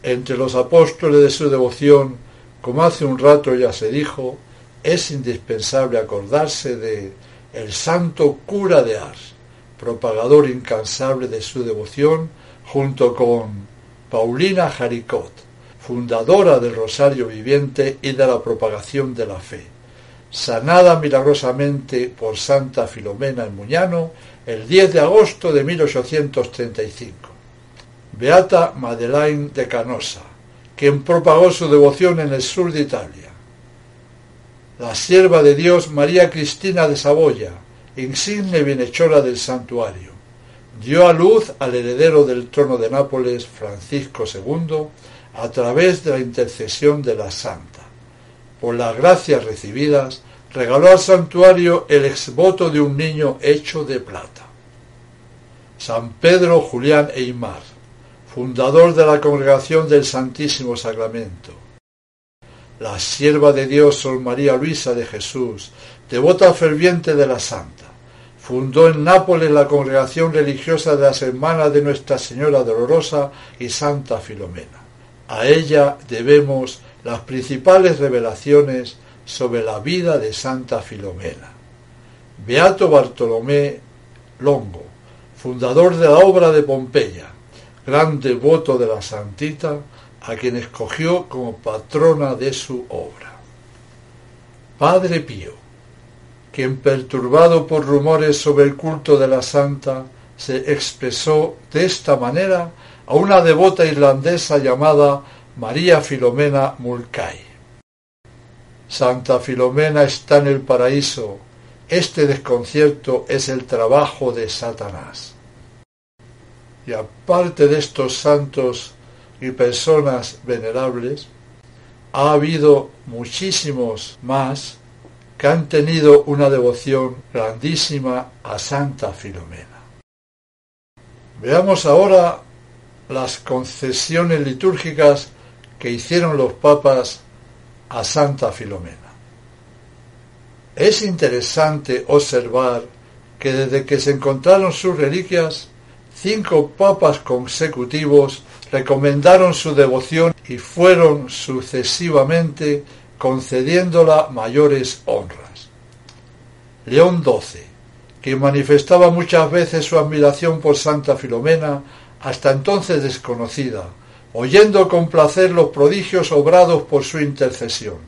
Entre los apóstoles de su devoción, como hace un rato ya se dijo, es indispensable acordarse de el santo cura de Ars, propagador incansable de su devoción, junto con Paulina Jaricot, fundadora del Rosario Viviente y de la propagación de la fe, sanada milagrosamente por Santa Filomena en Muñano el 10 de agosto de 1835. Beata Madeleine de Canosa, quien propagó su devoción en el sur de Italia. La sierva de Dios María Cristina de Saboya, insigne bienhechora del santuario, dio a luz al heredero del trono de Nápoles, Francisco II, a través de la intercesión de la santa. Por las gracias recibidas, regaló al santuario el exvoto de un niño hecho de plata. San Pedro Julián Eymar, fundador de la Congregación del Santísimo Sacramento. La sierva de Dios Sor María Luisa de Jesús, devota ferviente de la santa, fundó en Nápoles la Congregación Religiosa de las Hermanas de Nuestra Señora Dolorosa y Santa Filomena. A ella debemos las principales revelaciones sobre la vida de Santa Filomena. Beato Bartolomé Longo, fundador de la obra de Pompeya, gran devoto de la santita, a quien escogió como patrona de su obra. Padre Pío, quien perturbado por rumores sobre el culto de la santa, se expresó de esta manera a una devota irlandesa llamada María Filomena Mulcahy: Santa Filomena está en el paraíso, este desconcierto es el trabajo de Satanás. Y aparte de estos santos y personas venerables, ha habido muchísimos más que han tenido una devoción grandísima a Santa Filomena. Veamos ahora las concesiones litúrgicas que hicieron los papas a Santa Filomena. Es interesante observar que desde que se encontraron sus reliquias, 5 papas consecutivos recomendaron su devoción y fueron sucesivamente concediéndola mayores honras. León XII, quien manifestaba muchas veces su admiración por Santa Filomena, hasta entonces desconocida, oyendo con placer los prodigios obrados por su intercesión.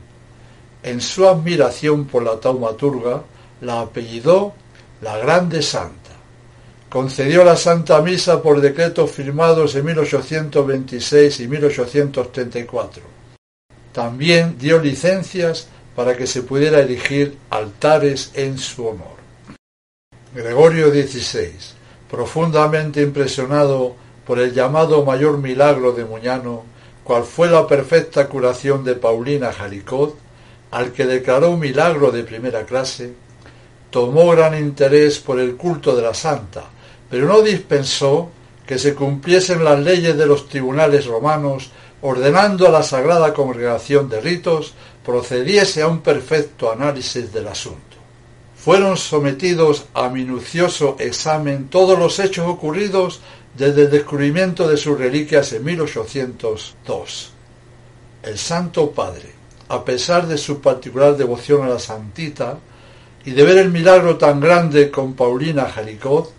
En su admiración por la taumaturga, la apellidó la Grande Santa. Concedió la Santa Misa por decretos firmados en 1826 y 1834. También dio licencias para que se pudiera erigir altares en su honor. Gregorio XVI, profundamente impresionado por el llamado mayor milagro de Muñano, cual fue la perfecta curación de Paulina Jaricot, al que declaró un milagro de primera clase, tomó gran interés por el culto de la santa, pero no dispensó que se cumpliesen las leyes de los tribunales romanos, ordenando a la Sagrada Congregación de Ritos procediese a un perfecto análisis del asunto. Fueron sometidos a minucioso examen todos los hechos ocurridos desde el descubrimiento de sus reliquias en 1802. El Santo Padre, a pesar de su particular devoción a la Santita y de ver el milagro tan grande con Paulina Jaricot,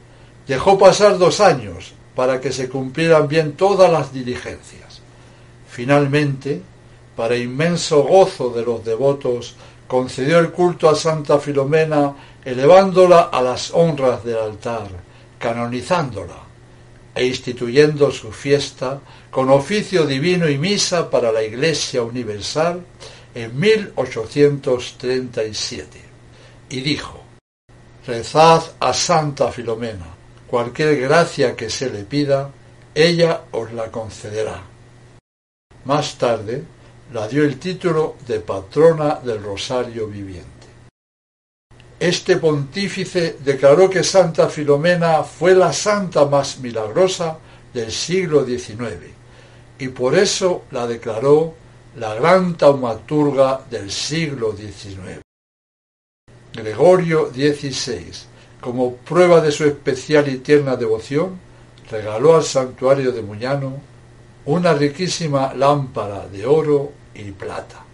dejó pasar 2 años para que se cumplieran bien todas las diligencias. Finalmente, para inmenso gozo de los devotos, concedió el culto a Santa Filomena, elevándola a las honras del altar, canonizándola e instituyendo su fiesta con oficio divino y misa para la Iglesia Universal en 1837. Y dijo: rezad a Santa Filomena, cualquier gracia que se le pida, ella os la concederá. Más tarde la dio el título de patrona del Rosario Viviente. Este pontífice declaró que Santa Filomena fue la santa más milagrosa del siglo XIX y por eso la declaró la gran taumaturga del siglo XIX. Gregorio XVI, como prueba de su especial y tierna devoción, regaló al santuario de Muñano una riquísima lámpara de oro y plata.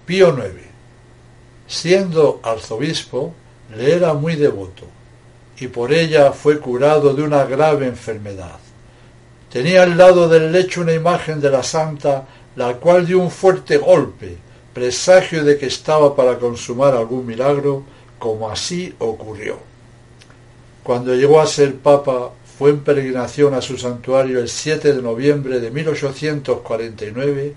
Pío IX, siendo arzobispo, le era muy devoto y por ella fue curado de una grave enfermedad. Tenía al lado del lecho una imagen de la santa, la cual dio un fuerte golpe, presagio de que estaba para consumar algún milagro, como así ocurrió. Cuando llegó a ser papa, fue en peregrinación a su santuario el 7 de noviembre de 1849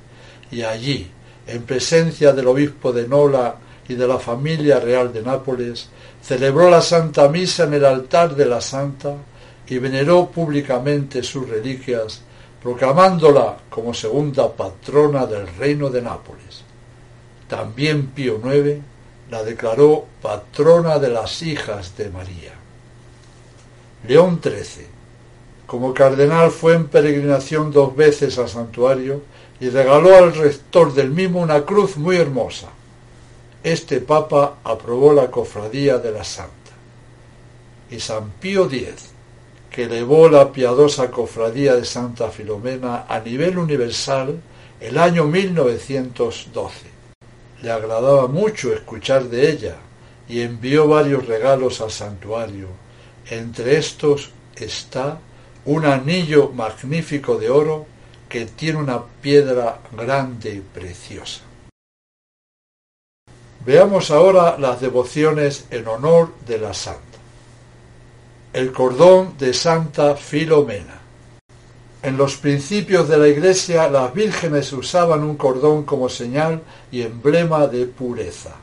y allí, en presencia del obispo de Nola y de la familia real de Nápoles, celebró la Santa Misa en el altar de la Santa y veneró públicamente sus reliquias, proclamándola como segunda patrona del reino de Nápoles. También Pío IX la declaró patrona de las hijas de María. León XIII, como cardenal, fue en peregrinación 2 veces al santuario y regaló al rector del mismo una cruz muy hermosa. Este papa aprobó la cofradía de la Santa. Y San Pío X, que elevó la piadosa cofradía de Santa Filomena a nivel universal el año 1912. Le agradaba mucho escuchar de ella y envió varios regalos al santuario. Entre estos está un anillo magnífico de oro que tiene una piedra grande y preciosa. Veamos ahora las devociones en honor de la santa. El cordón de Santa Filomena. En los principios de la Iglesia, las vírgenes usaban un cordón como señal y emblema de pureza.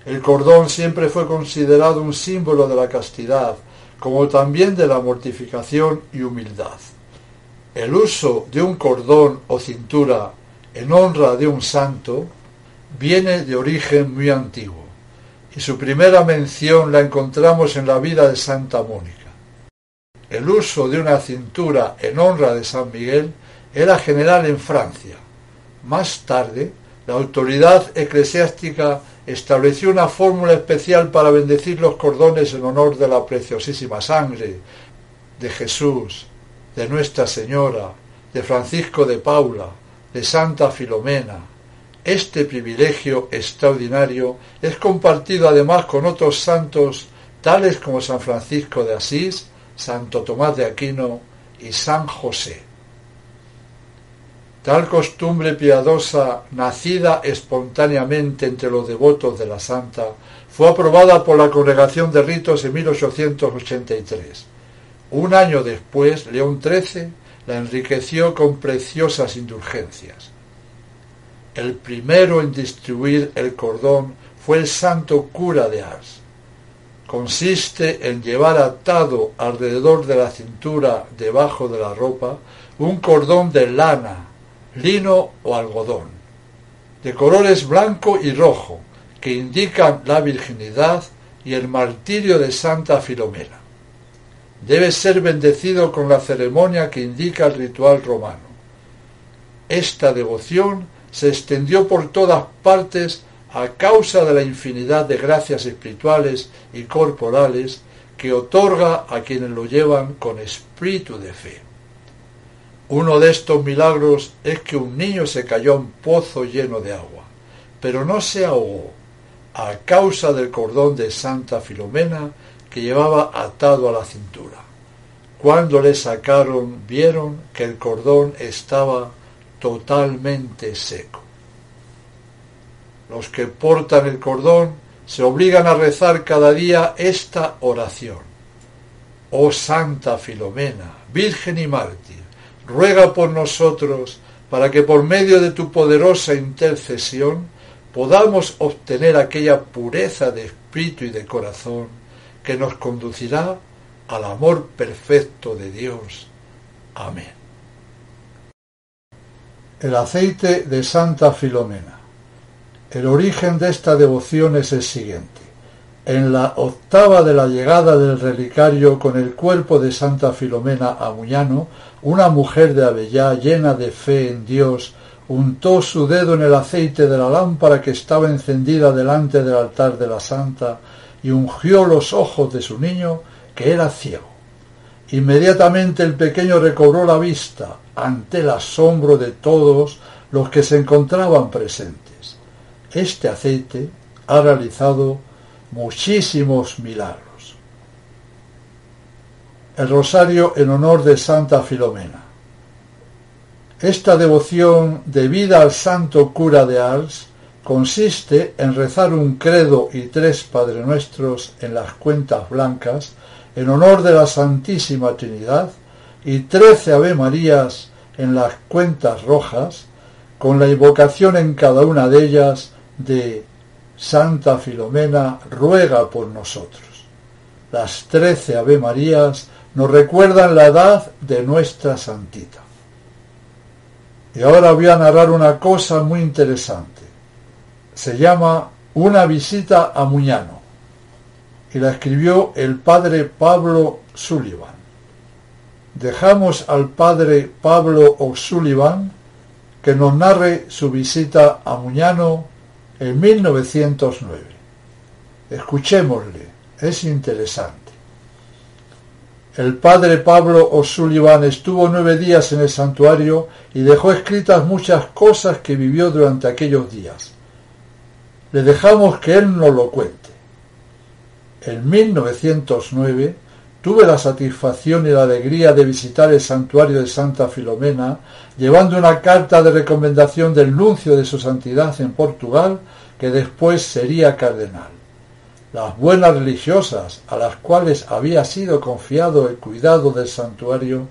El cordón siempre fue considerado un símbolo de la castidad, como también de la mortificación y humildad. El uso de un cordón o cintura en honra de un santo viene de origen muy antiguo, y su primera mención la encontramos en la vida de Santa Mónica. El uso de una cintura en honra de San Miguel era general en Francia. Más tarde, la autoridad eclesiástica estableció una fórmula especial para bendecir los cordones en honor de la preciosísima sangre de Jesús, de Nuestra Señora, de Francisco de Paula, de Santa Filomena. Este privilegio extraordinario es compartido además con otros santos tales como San Francisco de Asís, Santo Tomás de Aquino y San José. Tal costumbre piadosa, nacida espontáneamente entre los devotos de la santa, fue aprobada por la Congregación de Ritos en 1883. Un año después, León XIII la enriqueció con preciosas indulgencias. El primero en distribuir el cordón fue el santo cura de Ars. Consiste en llevar atado alrededor de la cintura, debajo de la ropa, un cordón de lana, lino o algodón, de colores blanco y rojo, que indican la virginidad y el martirio de Santa Filomena. debe ser bendecido con la ceremonia que indica el ritual romano. Esta devoción se extendió por todas partes a causa de la infinidad de gracias espirituales y corporales que otorga a quienes lo llevan con espíritu de fe. Uno de estos milagros es que un niño se cayó a un pozo lleno de agua, pero no se ahogó, a causa del cordón de Santa Filomena que llevaba atado a la cintura. Cuando le sacaron, vieron que el cordón estaba totalmente seco. Los que portan el cordón se obligan a rezar cada día esta oración: Oh Santa Filomena, Virgen y mártir, ruega por nosotros para que por medio de tu poderosa intercesión podamos obtener aquella pureza de espíritu y de corazón que nos conducirá al amor perfecto de Dios. Amén. El aceite de Santa Filomena. El origen de esta devoción es el siguiente. En la octava de la llegada del relicario con el cuerpo de Santa Filomena a Muñano, una mujer de Avellá llena de fe en Dios untó su dedo en el aceite de la lámpara que estaba encendida delante del altar de la santa y ungió los ojos de su niño, que era ciego. Inmediatamente el pequeño recobró la vista ante el asombro de todos los que se encontraban presentes. Este aceite ha realizado muchísimos milagros. El rosario en honor de Santa Filomena. Esta devoción debida al santo cura de Ars consiste en rezar un credo y 3 Padre Nuestros en las cuentas blancas en honor de la Santísima Trinidad y 13 Ave Marías en las cuentas rojas, con la invocación en cada una de ellas de Santa Filomena, ruega por nosotros. Las 13 Ave Marías nos recuerdan la edad de nuestra santita. Y ahora voy a narrar una cosa muy interesante. Se llama Una visita a Muñano y la escribió el padre Pablo Sullivan. Dejamos al padre Pablo O'Sullivan que nos narre su visita a Muñano en 1909. Escuchémosle, es interesante. El padre Pablo O'Sullivan estuvo 9 días en el santuario y dejó escritas muchas cosas que vivió durante aquellos días. Le dejamos que él nos lo cuente. En 1909 tuve la satisfacción y la alegría de visitar el santuario de Santa Filomena, llevando una carta de recomendación del nuncio de su santidad en Portugal, que después sería cardenal. Las buenas religiosas, a las cuales había sido confiado el cuidado del santuario,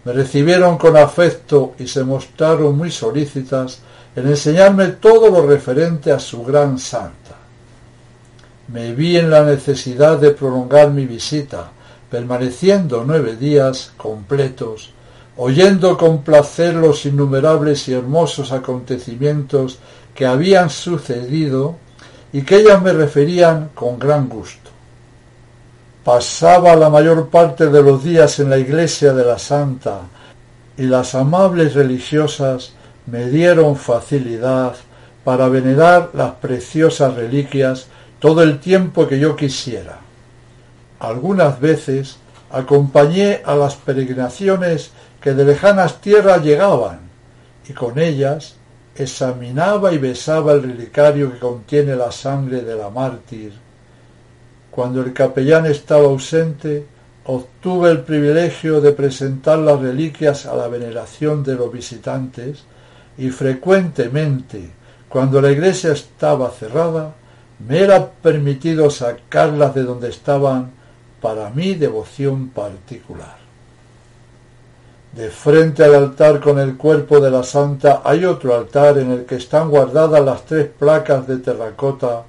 me recibieron con afecto y se mostraron muy solícitas en enseñarme todo lo referente a su gran santa. Me vi en la necesidad de prolongar mi visita, permaneciendo 9 días completos, oyendo con placer los innumerables y hermosos acontecimientos que habían sucedido y que ellas me referían con gran gusto. Pasaba la mayor parte de los días en la iglesia de la Santa y las amables religiosas me dieron facilidad para venerar las preciosas reliquias todo el tiempo que yo quisiera. Algunas veces acompañé a las peregrinaciones que de lejanas tierras llegaban y con ellas examinaba y besaba el relicario que contiene la sangre de la mártir. Cuando el capellán estaba ausente, obtuve el privilegio de presentar las reliquias a la veneración de los visitantes y frecuentemente, cuando la iglesia estaba cerrada, me era permitido sacarlas de donde estaban para mi devoción particular. De frente al altar con el cuerpo de la santa hay otro altar en el que están guardadas las 3 placas de terracota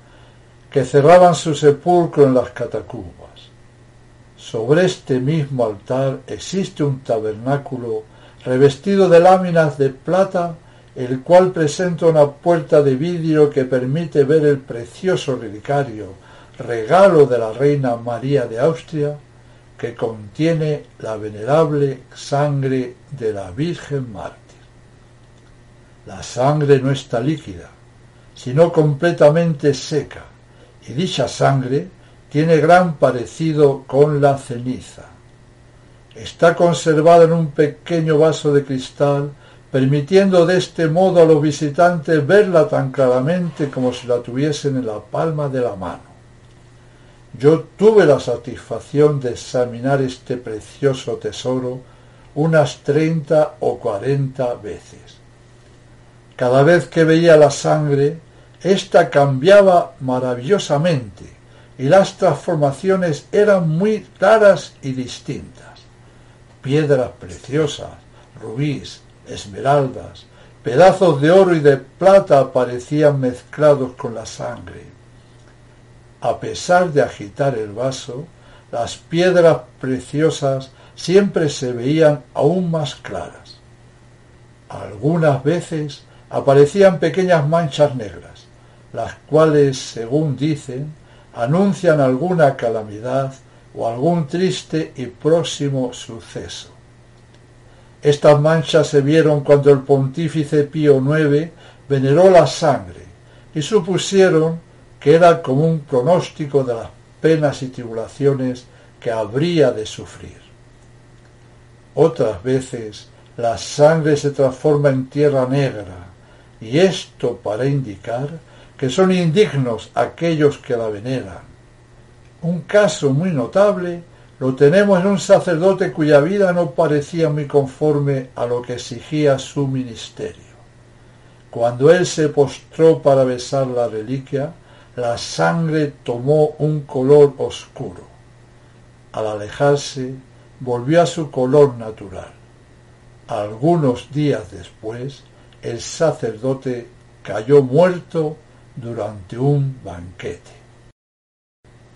que cerraban su sepulcro en las catacumbas. Sobre este mismo altar existe un tabernáculo revestido de láminas de plata, el cual presenta una puerta de vidrio que permite ver el precioso relicario, regalo de la reina María de Austria, que contiene la venerable sangre de la Virgen Mártir. La sangre no está líquida, sino completamente seca, y dicha sangre tiene gran parecido con la ceniza. Está conservada en un pequeño vaso de cristal, permitiendo de este modo a los visitantes verla tan claramente como si la tuviesen en la palma de la mano. Yo tuve la satisfacción de examinar este precioso tesoro unas 30 o 40 veces. Cada vez que veía la sangre, ésta cambiaba maravillosamente y las transformaciones eran muy claras y distintas. Piedras preciosas, rubíes, esmeraldas, pedazos de oro y de plata aparecían mezclados con la sangre. A pesar de agitar el vaso, las piedras preciosas siempre se veían aún más claras. Algunas veces aparecían pequeñas manchas negras, las cuales, según dicen, anuncian alguna calamidad o algún triste y próximo suceso. Estas manchas se vieron cuando el pontífice Pío IX veneró la sangre y supusieron que era como un pronóstico de las penas y tribulaciones que habría de sufrir. Otras veces la sangre se transforma en tierra negra, y esto para indicar que son indignos aquellos que la veneran. Un caso muy notable lo tenemos en un sacerdote cuya vida no parecía muy conforme a lo que exigía su ministerio. Cuando él se postró para besar la reliquia, la sangre tomó un color oscuro. Al alejarse, volvió a su color natural. Algunos días después, el sacerdote cayó muerto durante un banquete.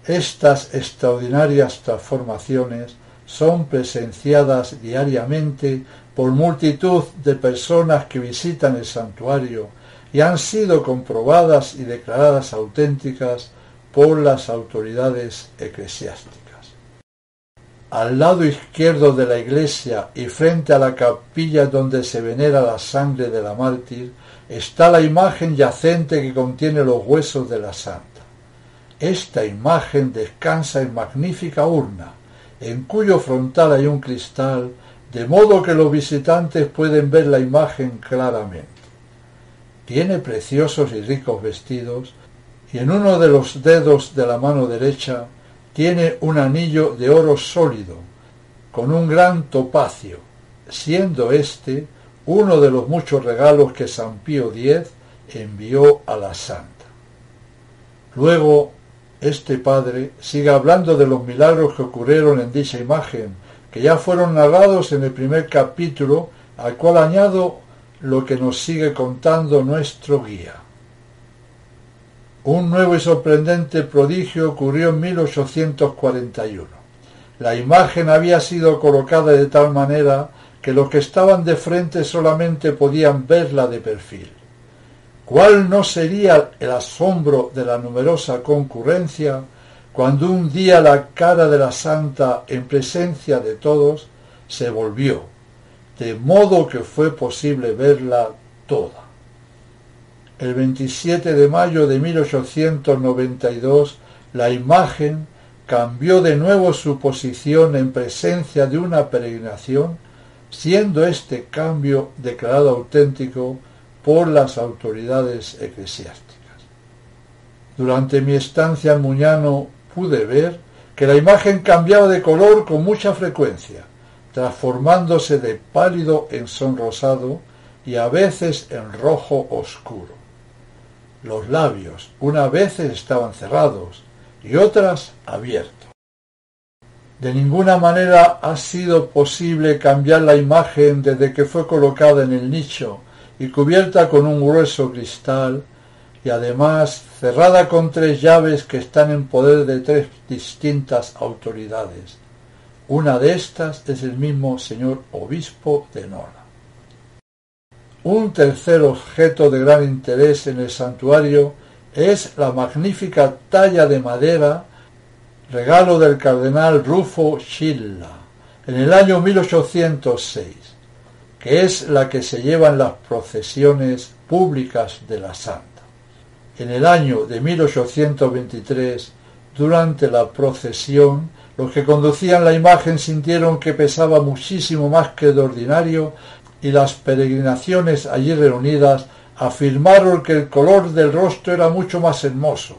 Estas extraordinarias transformaciones son presenciadas diariamente por multitud de personas que visitan el santuario y han sido comprobadas y declaradas auténticas por las autoridades eclesiásticas. Al lado izquierdo de la iglesia y frente a la capilla donde se venera la sangre de la mártir, está la imagen yacente que contiene los huesos de la santa. Esta imagen descansa en magnífica urna, en cuyo frontal hay un cristal, de modo que los visitantes pueden ver la imagen claramente. Tiene preciosos y ricos vestidos, y en uno de los dedos de la mano derecha tiene un anillo de oro sólido, con un gran topacio, siendo este uno de los muchos regalos que San Pío X envió a la santa. Luego, este padre sigue hablando de los milagros que ocurrieron en dicha imagen, que ya fueron narrados en el primer capítulo, al cual añado lo que nos sigue contando nuestro guía. Un nuevo y sorprendente prodigio ocurrió en 1841. La imagen había sido colocada de tal manera que los que estaban de frente solamente podían verla de perfil. ¿Cuál no sería el asombro de la numerosa concurrencia cuando un día la cara de la santa, en presencia de todos, se volvió, de modo que fue posible verla toda? El 27 de mayo de 1892, la imagen cambió de nuevo su posición en presencia de una peregrinación, siendo este cambio declarado auténtico por las autoridades eclesiásticas. Durante mi estancia en Muñano pude ver que la imagen cambiaba de color con mucha frecuencia, transformándose de pálido en sonrosado y a veces en rojo oscuro. Los labios unas veces estaban cerrados y otras abiertos. De ninguna manera ha sido posible cambiar la imagen desde que fue colocada en el nicho y cubierta con un grueso cristal, y además cerrada con 3 llaves que están en poder de 3 distintas autoridades. Una de estas es el mismo señor obispo de Nola. Un tercer objeto de gran interés en el santuario es la magnífica talla de madera regalo del cardenal Rufo Scilla, en el año 1806, que es la que se lleva en las procesiones públicas de la Santa. En el año de 1823, durante la procesión, los que conducían la imagen sintieron que pesaba muchísimo más que de ordinario y las peregrinaciones allí reunidas afirmaron que el color del rostro era mucho más hermoso,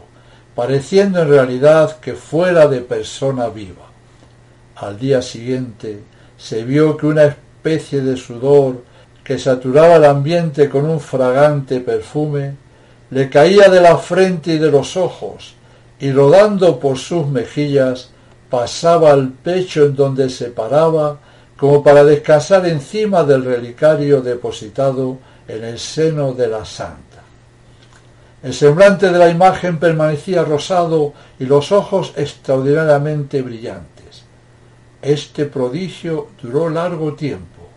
pareciendo en realidad que fuera de persona viva. Al día siguiente se vio que una especie de sudor que saturaba el ambiente con un fragante perfume le caía de la frente y de los ojos, y rodando por sus mejillas pasaba al pecho en donde se paraba como para descansar encima del relicario depositado en el seno de la Santa. El semblante de la imagen permanecía rosado y los ojos extraordinariamente brillantes. Este prodigio duró largo tiempo,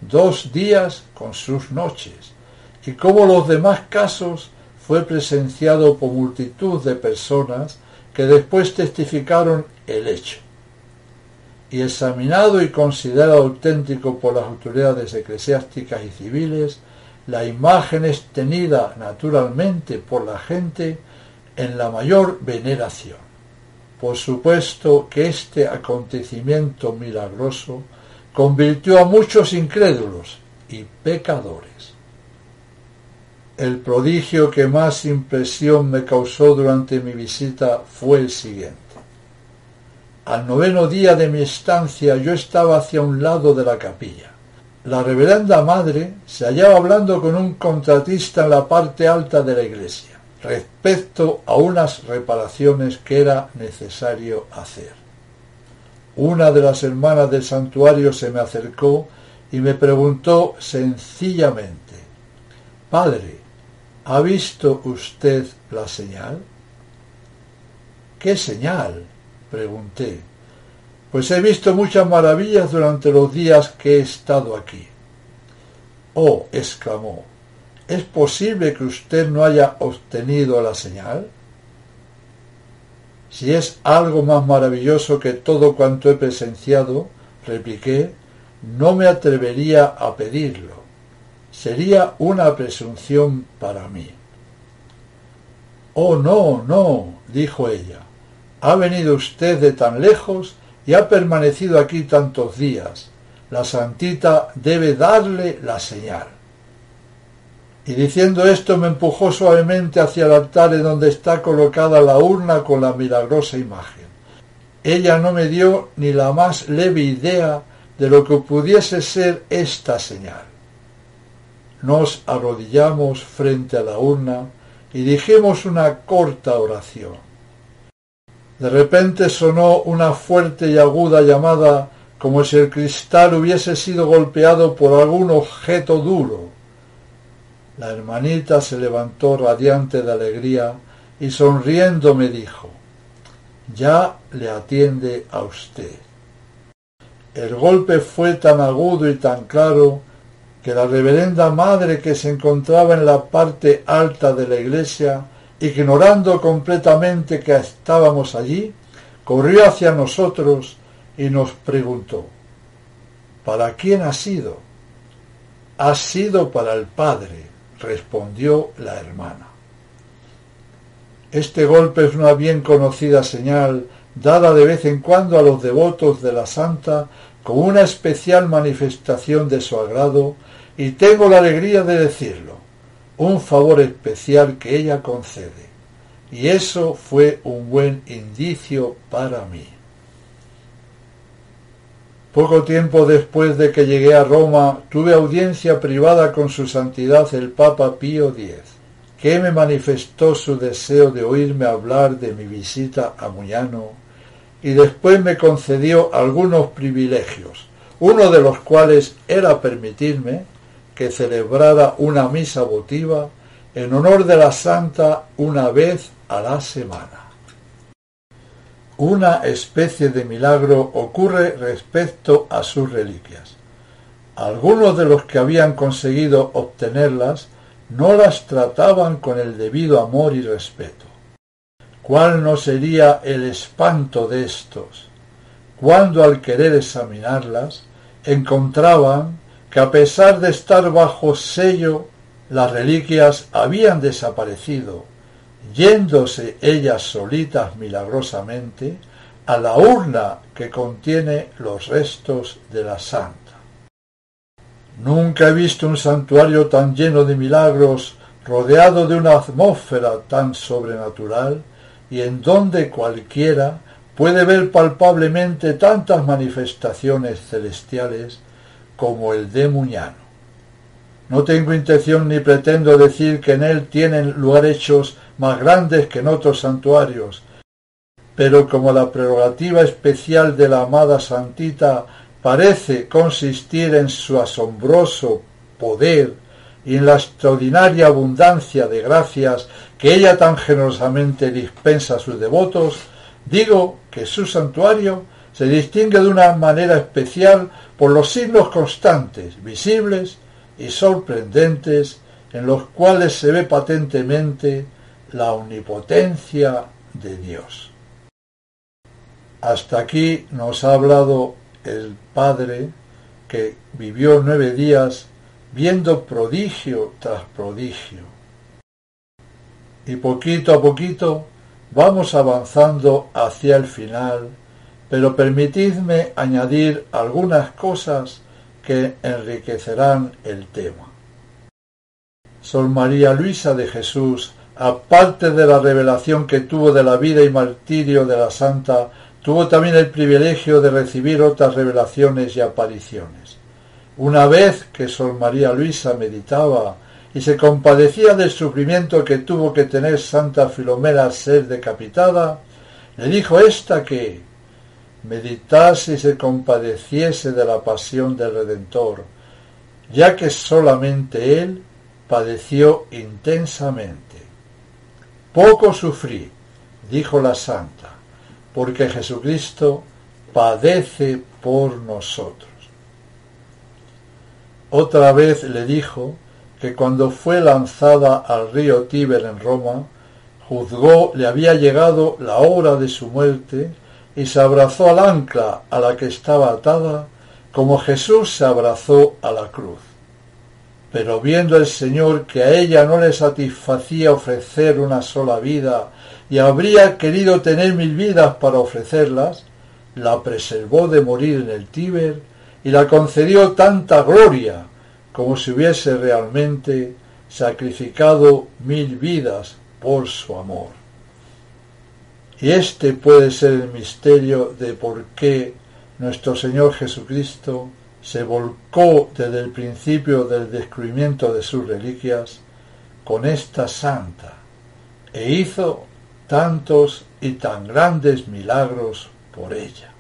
2 días con sus noches, y como los demás casos fue presenciado por multitud de personas que después testificaron el hecho. Y examinado y considerado auténtico por las autoridades eclesiásticas y civiles, la imagen es tenida naturalmente por la gente en la mayor veneración. Por supuesto que este acontecimiento milagroso convirtió a muchos incrédulos y pecadores. El prodigio que más impresión me causó durante mi visita fue el siguiente. Al 9º día de mi estancia yo estaba hacia un lado de la capilla. La reverenda madre se hallaba hablando con un contratista en la parte alta de la iglesia, respecto a unas reparaciones que era necesario hacer. Una de las hermanas del santuario se me acercó y me preguntó sencillamente: «Padre, ¿ha visto usted la señal?» «¿Qué señal?», pregunté. «Pues he visto muchas maravillas durante los días que he estado aquí». «Oh», exclamó, «¿es posible que usted no haya obtenido la señal?» «Si es algo más maravilloso que todo cuanto he presenciado», repliqué, «no me atrevería a pedirlo. Sería una presunción para mí». «Oh, no, no», dijo ella. «Ha venido usted de tan lejos y ha permanecido aquí tantos días. La santita debe darle la señal». Y diciendo esto me empujó suavemente hacia el altar en donde está colocada la urna con la milagrosa imagen. Ella no me dio ni la más leve idea de lo que pudiese ser esta señal. Nos arrodillamos frente a la urna y dijimos una corta oración. De repente sonó una fuerte y aguda llamada, como si el cristal hubiese sido golpeado por algún objeto duro. La hermanita se levantó radiante de alegría y sonriendo me dijo: «Ya le atiende a usted». El golpe fue tan agudo y tan claro que la reverenda madre, que se encontraba en la parte alta de la iglesia, ignorando completamente que estábamos allí, corrió hacia nosotros y nos preguntó: «¿Para quién ha sido?». «Ha sido para el Padre», respondió la hermana. Este golpe es una bien conocida señal dada de vez en cuando a los devotos de la Santa como una especial manifestación de su agrado, y tengo la alegría de decirlo, un favor especial que ella concede, y eso fue un buen indicio para mí. Poco tiempo después de que llegué a Roma, tuve audiencia privada con su santidad el Papa Pío X, que me manifestó su deseo de oírme hablar de mi visita a Mugnano, y después me concedió algunos privilegios, uno de los cuales era permitirme que celebrara una misa votiva en honor de la Santa una vez a la semana. Una especie de milagro ocurre respecto a sus reliquias. Algunos de los que habían conseguido obtenerlas no las trataban con el debido amor y respeto. ¿Cuál no sería el espanto de éstos, cuando al querer examinarlas, encontraban que a pesar de estar bajo sello, las reliquias habían desaparecido, yéndose ellas solitas milagrosamente a la urna que contiene los restos de la santa? Nunca he visto un santuario tan lleno de milagros, rodeado de una atmósfera tan sobrenatural, y en donde cualquiera puede ver palpablemente tantas manifestaciones celestiales como el de Muñano. No tengo intención ni pretendo decir que en él tienen lugar hechos más grandes que en otros santuarios, pero como la prerrogativa especial de la amada santita parece consistir en su asombroso poder y en la extraordinaria abundancia de gracias que ella tan generosamente dispensa a sus devotos, digo que su santuario se distingue de una manera especial por los signos constantes, visibles y sorprendentes, en los cuales se ve patentemente la omnipotencia de Dios. Hasta aquí nos ha hablado el Padre, que vivió 9 días viendo prodigio tras prodigio. Y poquito a poquito vamos avanzando hacia el final, pero permitidme añadir algunas cosas que enriquecerán el tema. Sor María Luisa de Jesús, aparte de la revelación que tuvo de la vida y martirio de la santa, tuvo también el privilegio de recibir otras revelaciones y apariciones. Una vez que Sor María Luisa meditaba y se compadecía del sufrimiento que tuvo que tener Santa Filomena al ser decapitada, le dijo ésta que meditase y se compadeciese de la pasión del Redentor, ya que solamente él padeció intensamente. Poco sufrí, dijo la santa, porque Jesucristo padece por nosotros. Otra vez le dijo que cuando fue lanzada al río Tíber en Roma, juzgó le había llegado la hora de su muerte y se abrazó al ancla a la que estaba atada, como Jesús se abrazó a la cruz. Pero viendo el Señor que a ella no le satisfacía ofrecer una sola vida y habría querido tener 1000 vidas para ofrecerlas, la preservó de morir en el Tíber y la concedió tanta gloria como si hubiese realmente sacrificado 1000 vidas por su amor. Y este puede ser el misterio de por qué nuestro Señor Jesucristo se volcó desde el principio del descubrimiento de sus reliquias con esta santa e hizo tantos y tan grandes milagros por ella.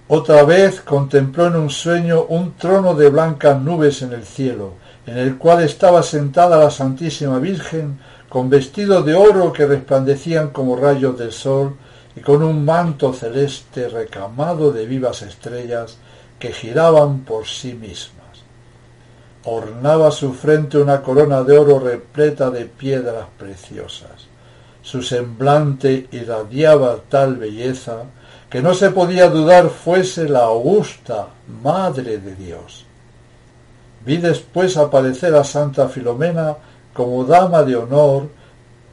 Otra vez contempló en un sueño un trono de blancas nubes en el cielo, en el cual estaba sentada la Santísima Virgen con vestidos de oro que resplandecían como rayos del sol y con un manto celeste recamado de vivas estrellas que giraban por sí mismas. Ornaba su frente una corona de oro repleta de piedras preciosas. Su semblante irradiaba tal belleza que no se podía dudar fuese la augusta Madre de Dios. Vi después aparecer a Santa Filomena como dama de honor,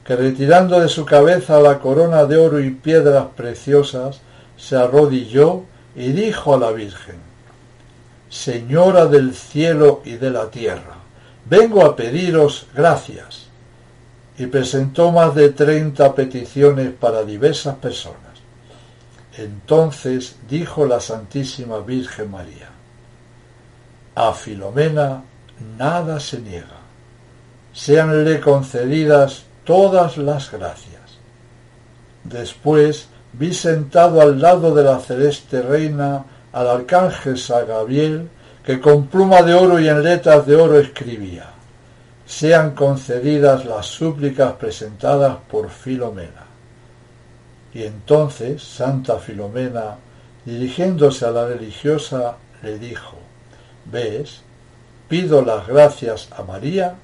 que retirando de su cabeza la corona de oro y piedras preciosas, se arrodilló y dijo a la Virgen: Señora del cielo y de la tierra, vengo a pediros gracias. Y presentó más de 30 peticiones para diversas personas. Entonces dijo la Santísima Virgen María: a Filomena nada se niega, séanle concedidas todas las gracias. Después vi sentado al lado de la celeste reina al arcángel San Gabriel, que con pluma de oro y en letras de oro escribía: sean concedidas las súplicas presentadas por Filomena. Y entonces Santa Filomena, dirigiéndose a la religiosa, le dijo: ¿ves? Pido las gracias a María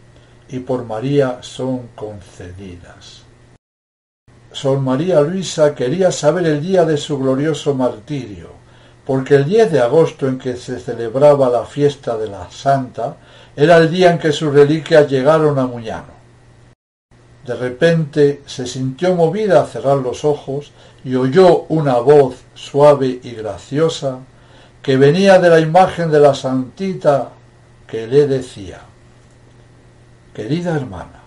y por María son concedidas. Sor María Luisa quería saber el día de su glorioso martirio, porque el 10 de agosto, en que se celebraba la fiesta de la Santa, era el día en que sus reliquias llegaron a Muñano. De repente se sintió movida a cerrar los ojos y oyó una voz suave y graciosa que venía de la imagen de la Santita, que le decía: «Querida hermana,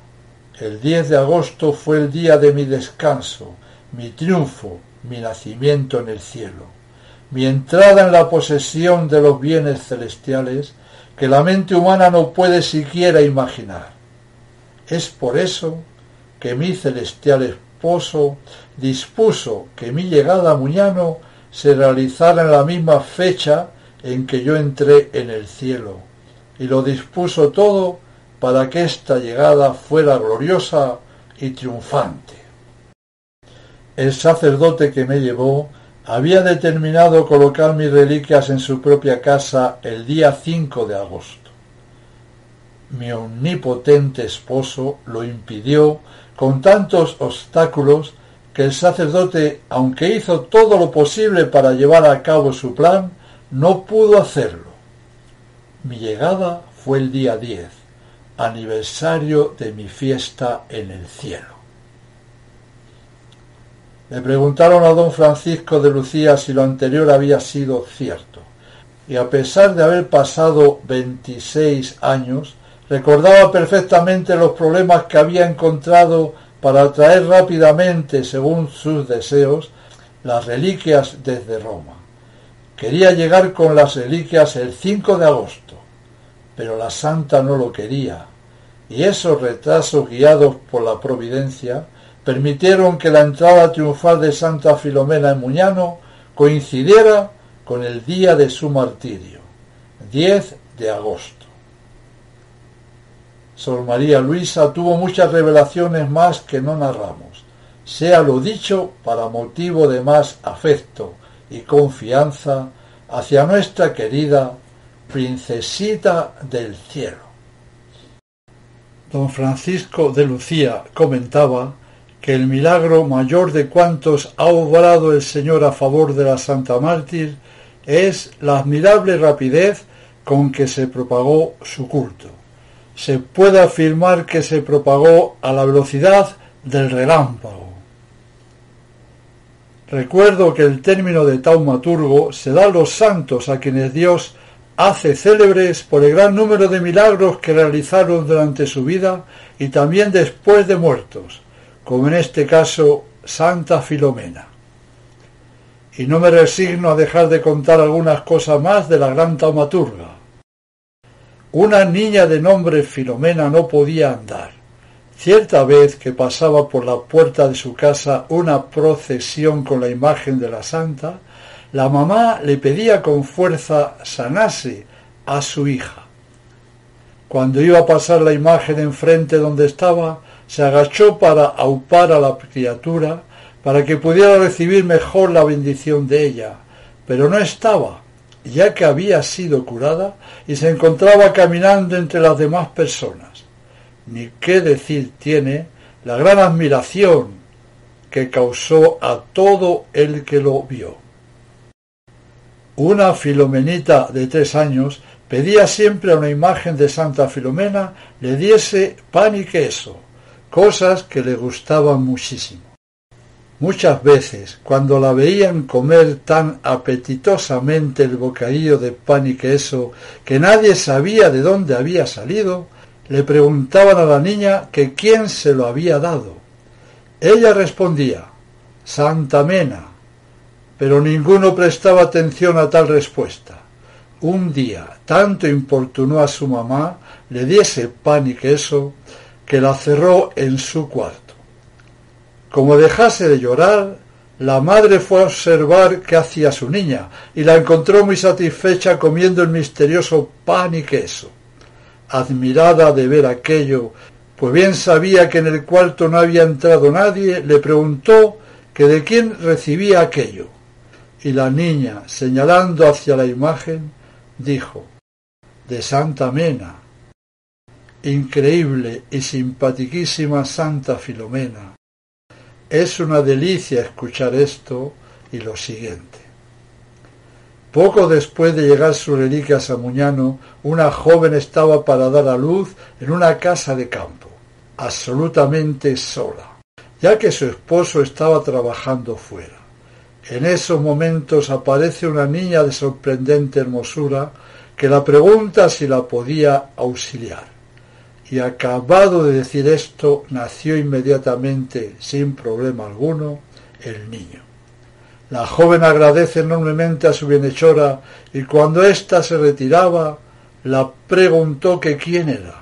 el 10 de agosto fue el día de mi descanso, mi triunfo, mi nacimiento en el cielo, mi entrada en la posesión de los bienes celestiales que la mente humana no puede siquiera imaginar. Es por eso que mi celestial esposo dispuso que mi llegada a Muñano se realizara en la misma fecha en que yo entré en el cielo, y lo dispuso todo para que esta llegada fuera gloriosa y triunfante. El sacerdote que me llevó había determinado colocar mis reliquias en su propia casa el día 5 de agosto. Mi omnipotente esposo lo impidió con tantos obstáculos que el sacerdote, aunque hizo todo lo posible para llevar a cabo su plan, no pudo hacerlo. Mi llegada fue el día 10, aniversario de mi fiesta en el cielo». Le preguntaron a don Francisco de Lucía si lo anterior había sido cierto, y a pesar de haber pasado 26 años, recordaba perfectamente los problemas que había encontrado para traer rápidamente, según sus deseos, las reliquias desde Roma. Quería llegar con las reliquias el 5 de agosto, pero la santa no lo quería, y esos retrasos guiados por la providencia permitieron que la entrada triunfal de Santa Filomena en Muñano coincidiera con el día de su martirio, 10 de agosto. Sor María Luisa tuvo muchas revelaciones más que no narramos. Sea lo dicho para motivo de más afecto y confianza hacia nuestra querida Princesita del Cielo. Don Francisco de Lucía comentaba que el milagro mayor de cuantos ha obrado el Señor a favor de la Santa Mártir es la admirable rapidez con que se propagó su culto. Se puede afirmar que se propagó a la velocidad del relámpago. Recuerdo que el término de taumaturgo se da a los santos a quienes Dios hace célebres por el gran número de milagros que realizaron durante su vida y también después de muertos, como en este caso Santa Filomena. Y no me resigno a dejar de contar algunas cosas más de la gran taumaturga. Una niña de nombre Filomena no podía andar. Cierta vez que pasaba por la puerta de su casa una procesión con la imagen de la santa, la mamá le pedía con fuerza sanase a su hija. Cuando iba a pasar la imagen enfrente donde estaba, se agachó para aupar a la criatura para que pudiera recibir mejor la bendición de ella, pero no estaba, ya que había sido curada y se encontraba caminando entre las demás personas. Ni qué decir tiene la gran admiración que causó a todo el que lo vio. Una filomenita de 3 años pedía siempre a una imagen de Santa Filomena le diese pan y queso, cosas que le gustaban muchísimo. Muchas veces, cuando la veían comer tan apetitosamente el bocadillo de pan y queso que nadie sabía de dónde había salido, le preguntaban a la niña que quién se lo había dado. Ella respondía: Santa Mena, pero ninguno prestaba atención a tal respuesta. Un día tanto importunó a su mamá le diese pan y queso que la cerró en su cuarto. Como dejase de llorar, la madre fue a observar qué hacía su niña y la encontró muy satisfecha comiendo el misterioso pan y queso. Admirada de ver aquello, pues bien sabía que en el cuarto no había entrado nadie, le preguntó que de quién recibía aquello. Y la niña, señalando hacia la imagen, dijo: de Santa Mena. Increíble y simpatiquísima Santa Filomena. Es una delicia escuchar esto y lo siguiente. Poco después de llegar sus reliquias a Muñano, una joven estaba para dar a luz en una casa de campo, absolutamente sola, ya que su esposo estaba trabajando fuera. En esos momentos aparece una niña de sorprendente hermosura que la pregunta si la podía auxiliar. Y acabado de decir esto, nació inmediatamente, sin problema alguno, el niño. La joven agradece enormemente a su bienhechora y cuando ésta se retiraba, la preguntó que quién era,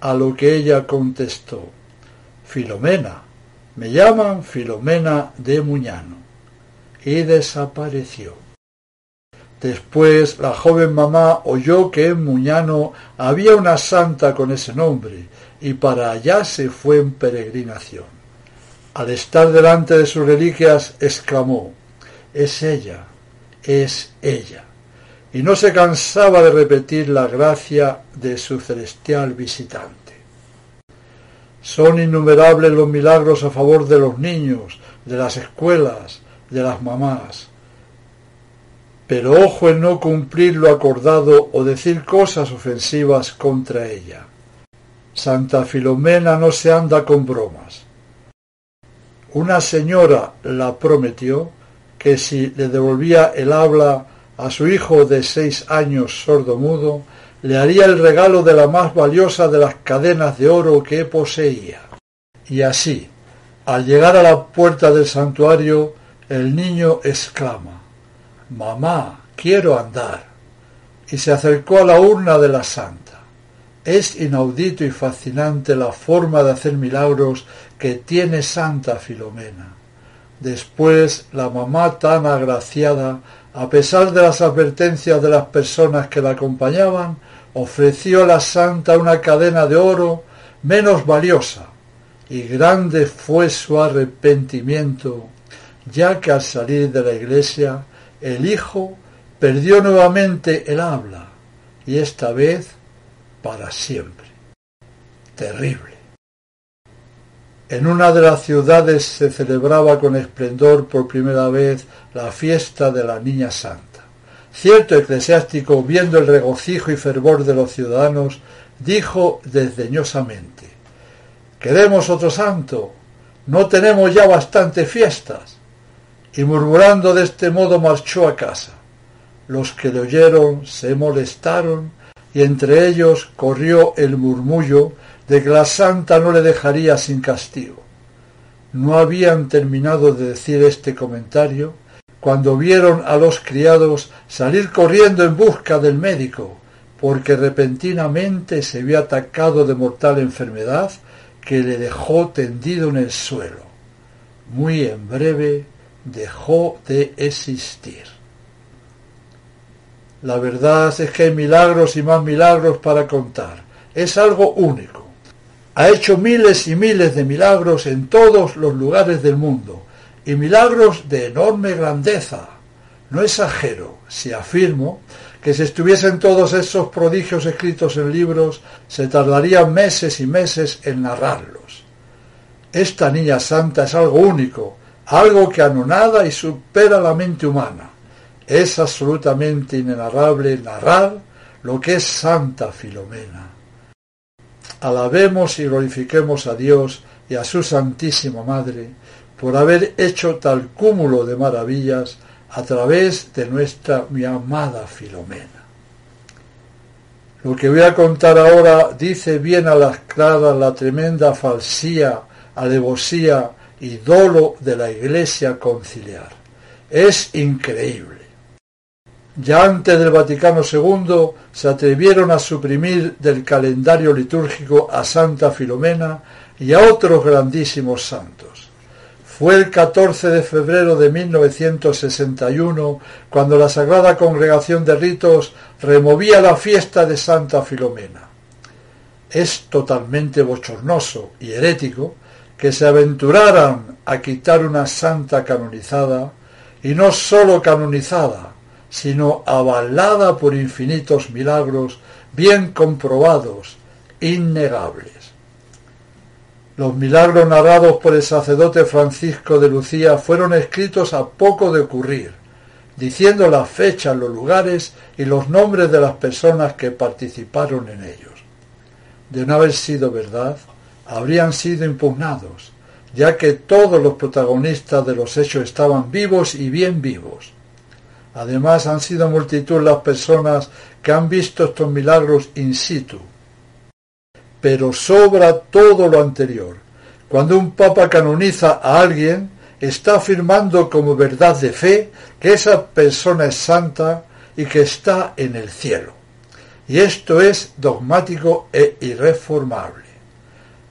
a lo que ella contestó: Filomena, me llaman Filomena de Muñano, y desapareció. Después la joven mamá oyó que en Muñano había una santa con ese nombre y para allá se fue en peregrinación. Al estar delante de sus reliquias exclamó: es ella, es ella, y no se cansaba de repetir la gracia de su celestial visitante. Son innumerables los milagros a favor de los niños, de las escuelas, de las mamás. Pero ojo en no cumplir lo acordado o decir cosas ofensivas contra ella. Santa Filomena no se anda con bromas. Una señora la prometió que si le devolvía el habla a su hijo de 6 años sordomudo, le haría el regalo de la más valiosa de las cadenas de oro que poseía. Y así, al llegar a la puerta del santuario, el niño exclama: «Mamá, quiero andar», y se acercó a la urna de la santa. Es inaudito y fascinante la forma de hacer milagros que tiene Santa Filomena. Después, la mamá tan agraciada, a pesar de las advertencias de las personas que la acompañaban, ofreció a la santa una cadena de oro menos valiosa, y grande fue su arrepentimiento, ya que al salir de la iglesia, el hijo perdió nuevamente el habla, y esta vez para siempre. Terrible. En una de las ciudades se celebraba con esplendor por primera vez la fiesta de la Niña Santa. Cierto eclesiástico, viendo el regocijo y fervor de los ciudadanos, dijo desdeñosamente: «¿Queremos otro santo? ¿No tenemos ya bastantes fiestas?». Y murmurando de este modo marchó a casa. Los que le oyeron se molestaron y entre ellos corrió el murmullo de que la santa no le dejaría sin castigo. No habían terminado de decir este comentario cuando vieron a los criados salir corriendo en busca del médico, porque repentinamente se vio atacado de mortal enfermedad que le dejó tendido en el suelo. Muy en breve dejó de existir. La verdad es que hay milagros y más milagros para contar. Es algo único. Ha hecho miles y miles de milagros en todos los lugares del mundo, y milagros de enorme grandeza. No exagero si afirmo que si estuviesen todos esos prodigios escritos en libros, se tardarían meses y meses en narrarlos. Esta niña santa es algo único, algo que anonada y supera la mente humana. Es absolutamente inenarrable narrar lo que es Santa Filomena. Alabemos y glorifiquemos a Dios y a su Santísima Madre por haber hecho tal cúmulo de maravillas a través de nuestra mi amada Filomena. Lo que voy a contar ahora dice bien a las claras la tremenda falsía, alevosía y dolo de la Iglesia conciliar. Es increíble. Ya antes del Vaticano II se atrevieron a suprimir del calendario litúrgico a Santa Filomena y a otros grandísimos santos. Fue el 14 de febrero de 1961 cuando la Sagrada Congregación de Ritos removía la fiesta de Santa Filomena. Es totalmente bochornoso y herético que se aventuraran a quitar una santa canonizada, y no sólo canonizada, sino avalada por infinitos milagros bien comprobados, innegables. Los milagros narrados por el sacerdote Francisco de Lucía fueron escritos a poco de ocurrir, diciendo las fechas, los lugares y los nombres de las personas que participaron en ellos. De no haber sido verdad, habrían sido impugnados, ya que todos los protagonistas de los hechos estaban vivos y bien vivos. Además, han sido multitud las personas que han visto estos milagros in situ. Pero sobra todo lo anterior. Cuando un papa canoniza a alguien, está afirmando como verdad de fe que esa persona es santa y que está en el cielo. Y esto es dogmático e irreformable.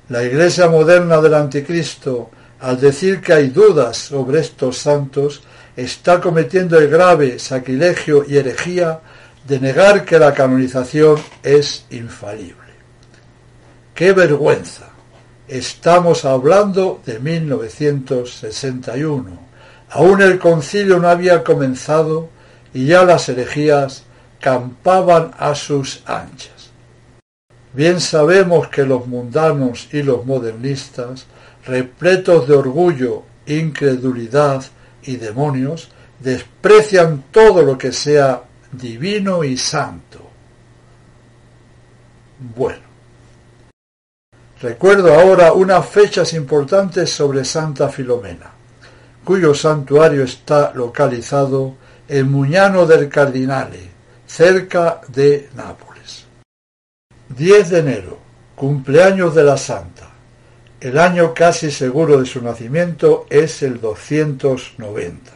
La Iglesia moderna del Anticristo, al decir que hay dudas sobre estos santos, está cometiendo el grave sacrilegio y herejía de negar que la canonización es infalible. ¡Qué vergüenza! Estamos hablando de 1961. Aún el concilio no había comenzado y ya las herejías campaban a sus anchas. Bien sabemos que los mundanos y los modernistas, repletos de orgullo, incredulidad y demonios, desprecian todo lo que sea divino y santo. Bueno, recuerdo ahora unas fechas importantes sobre Santa Filomena, cuyo santuario está localizado en Mugnano del Cardinale, cerca de Nápoles. 10 de enero, cumpleaños de la Santa. El año casi seguro de su nacimiento es el 290.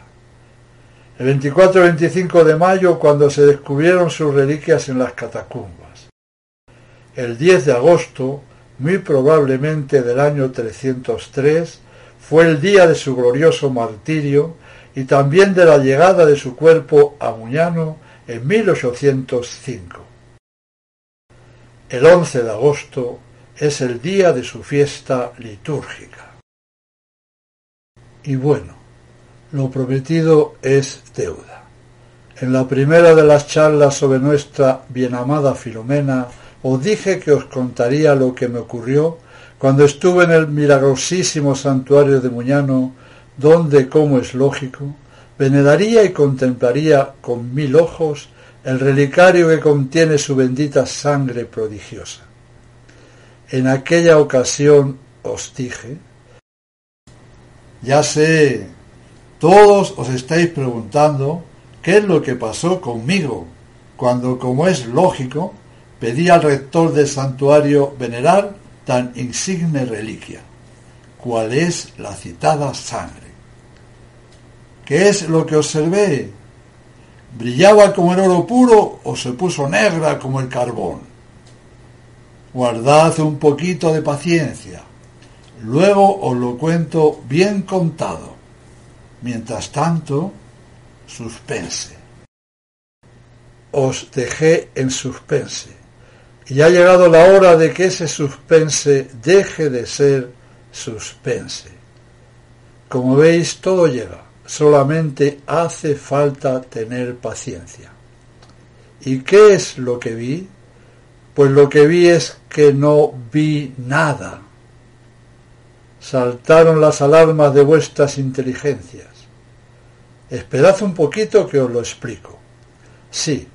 El 24 y 25 de mayo, cuando se descubrieron sus reliquias en las catacumbas. El 10 de agosto, muy probablemente del año 303, fue el día de su glorioso martirio y también de la llegada de su cuerpo a Mugnano en 1805. El 11 de agosto es el día de su fiesta litúrgica. Y bueno, lo prometido es deuda. En la primera de las charlas sobre nuestra bienamada Filomena, os dije que os contaría lo que me ocurrió cuando estuve en el milagrosísimo santuario de Mugnano, donde, como es lógico, veneraría y contemplaría con 1000 ojos el relicario que contiene su bendita sangre prodigiosa. En aquella ocasión os dije: ya sé, todos os estáis preguntando qué es lo que pasó conmigo, cuando, como es lógico, pedí al rector del santuario venerar tan insigne reliquia, cuál es la citada sangre. ¿Qué es lo que observé? ¿Brillaba como el oro puro o se puso negra como el carbón? Guardad un poquito de paciencia, luego os lo cuento bien contado. Mientras tanto, suspense. Os dejé en suspense, y ha llegado la hora de que ese suspense deje de ser suspense. Como veis, todo llega, solamente hace falta tener paciencia. ¿Y qué es lo que vi? Pues lo que vi es que no vi nada. Saltaron las alarmas de vuestras inteligencias. Esperad un poquito que os lo explico. Sí,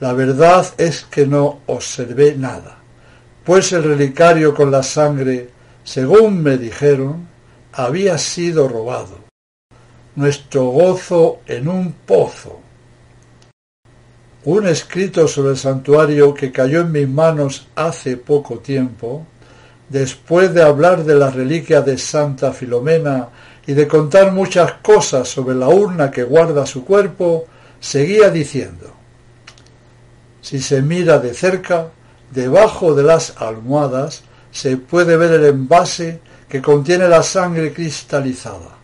la verdad es que no observé nada, pues el relicario con la sangre, según me dijeron, había sido robado. Nuestro gozo en un pozo. Un escrito sobre el santuario que cayó en mis manos hace poco tiempo, después de hablar de la reliquia de Santa Filomena y de contar muchas cosas sobre la urna que guarda su cuerpo, seguía diciendo: si se mira de cerca, debajo de las almohadas se puede ver el envase que contiene la sangre cristalizada.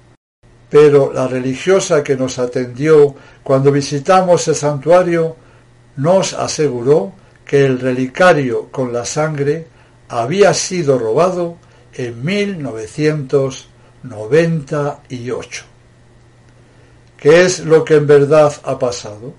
Pero la religiosa que nos atendió cuando visitamos el santuario nos aseguró que el relicario con la sangre había sido robado en 1998. ¿Qué es lo que en verdad ha pasado?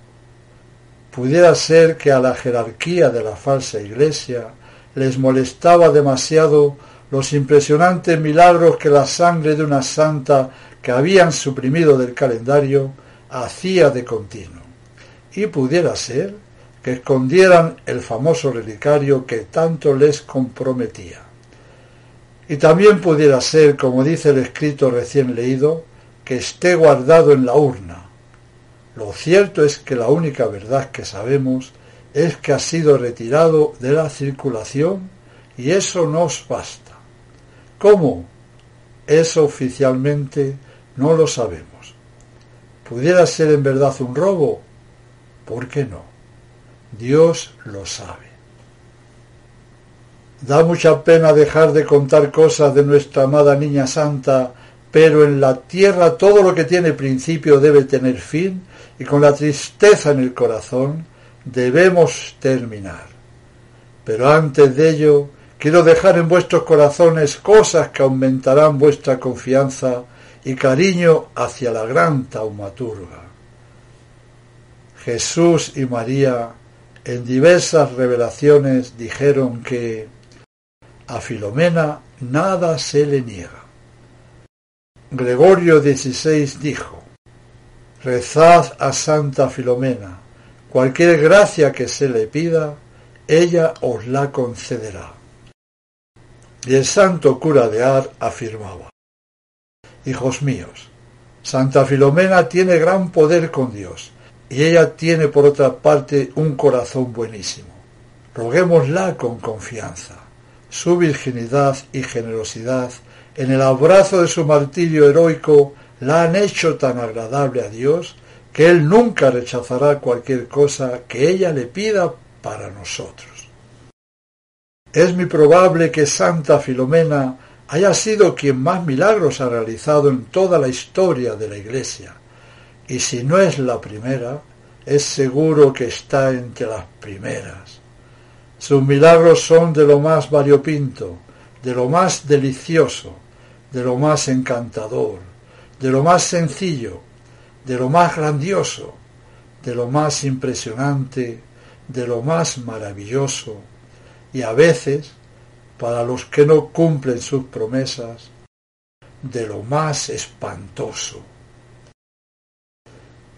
Pudiera ser que a la jerarquía de la falsa iglesia les molestaba demasiado los impresionantes milagros que la sangre de una santa que habían suprimido del calendario hacía de continuo. Y pudiera ser que escondieran el famoso relicario que tanto les comprometía. Y también pudiera ser, como dice el escrito recién leído, que esté guardado en la urna. Lo cierto es que la única verdad que sabemos es que ha sido retirado de la circulación y eso nos basta. ¿Cómo? Eso oficialmente no lo sabemos. ¿Pudiera ser en verdad un robo? ¿Por qué no? Dios lo sabe. Da mucha pena dejar de contar cosas de nuestra amada Niña Santa, pero en la tierra todo lo que tiene principio debe tener fin, y con la tristeza en el corazón debemos terminar. Pero antes de ello, quiero dejar en vuestros corazones cosas que aumentarán vuestra confianza y cariño hacia la gran taumaturga. Jesús y María, en diversas revelaciones, dijeron que a Filomena nada se le niega. Gregorio XVI dijo: rezad a Santa Filomena, cualquier gracia que se le pida, ella os la concederá. Y el santo cura de Ars afirmaba: hijos míos, Santa Filomena tiene gran poder con Dios, y ella tiene por otra parte un corazón buenísimo. Roguémosla con confianza. Su virginidad y generosidad en el abrazo de su martirio heroico la han hecho tan agradable a Dios que Él nunca rechazará cualquier cosa que ella le pida para nosotros. Es muy probable que Santa Filomena haya sido quien más milagros ha realizado en toda la historia de la Iglesia, y si no es la primera, es seguro que está entre las primeras. Sus milagros son de lo más variopinto, de lo más delicioso, de lo más encantador, de lo más sencillo, de lo más grandioso, de lo más impresionante, de lo más maravilloso, y a veces, para los que no cumplen sus promesas, de lo más espantoso.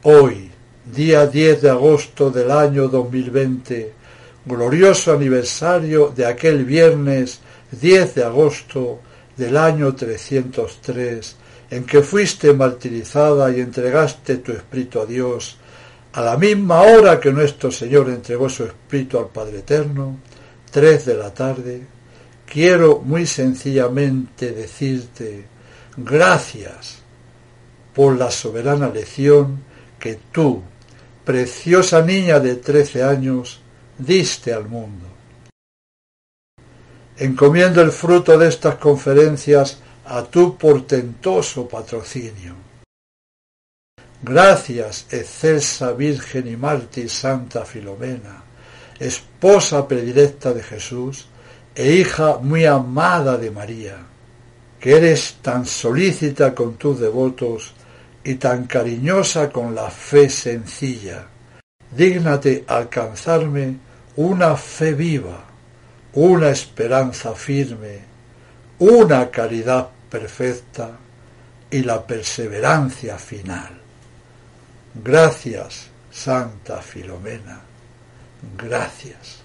Hoy, día 10 de agosto del año 2020, glorioso aniversario de aquel viernes 10 de agosto del año 303, en que fuiste martirizada y entregaste tu espíritu a Dios, a la misma hora que nuestro Señor entregó su espíritu al Padre Eterno, 3 de la tarde, quiero muy sencillamente decirte gracias por la soberana lección que tú, preciosa niña de 13 años, diste al mundo. Encomiendo el fruto de estas conferencias a tu portentoso patrocinio. Gracias, excelsa Virgen y mártir Santa Filomena, esposa predilecta de Jesús e hija muy amada de María, que eres tan solícita con tus devotos y tan cariñosa con la fe sencilla. Dígnate alcanzarme una fe viva, una esperanza firme, una caridad perfecta y la perseverancia final. Gracias, Santa Filomena, gracias.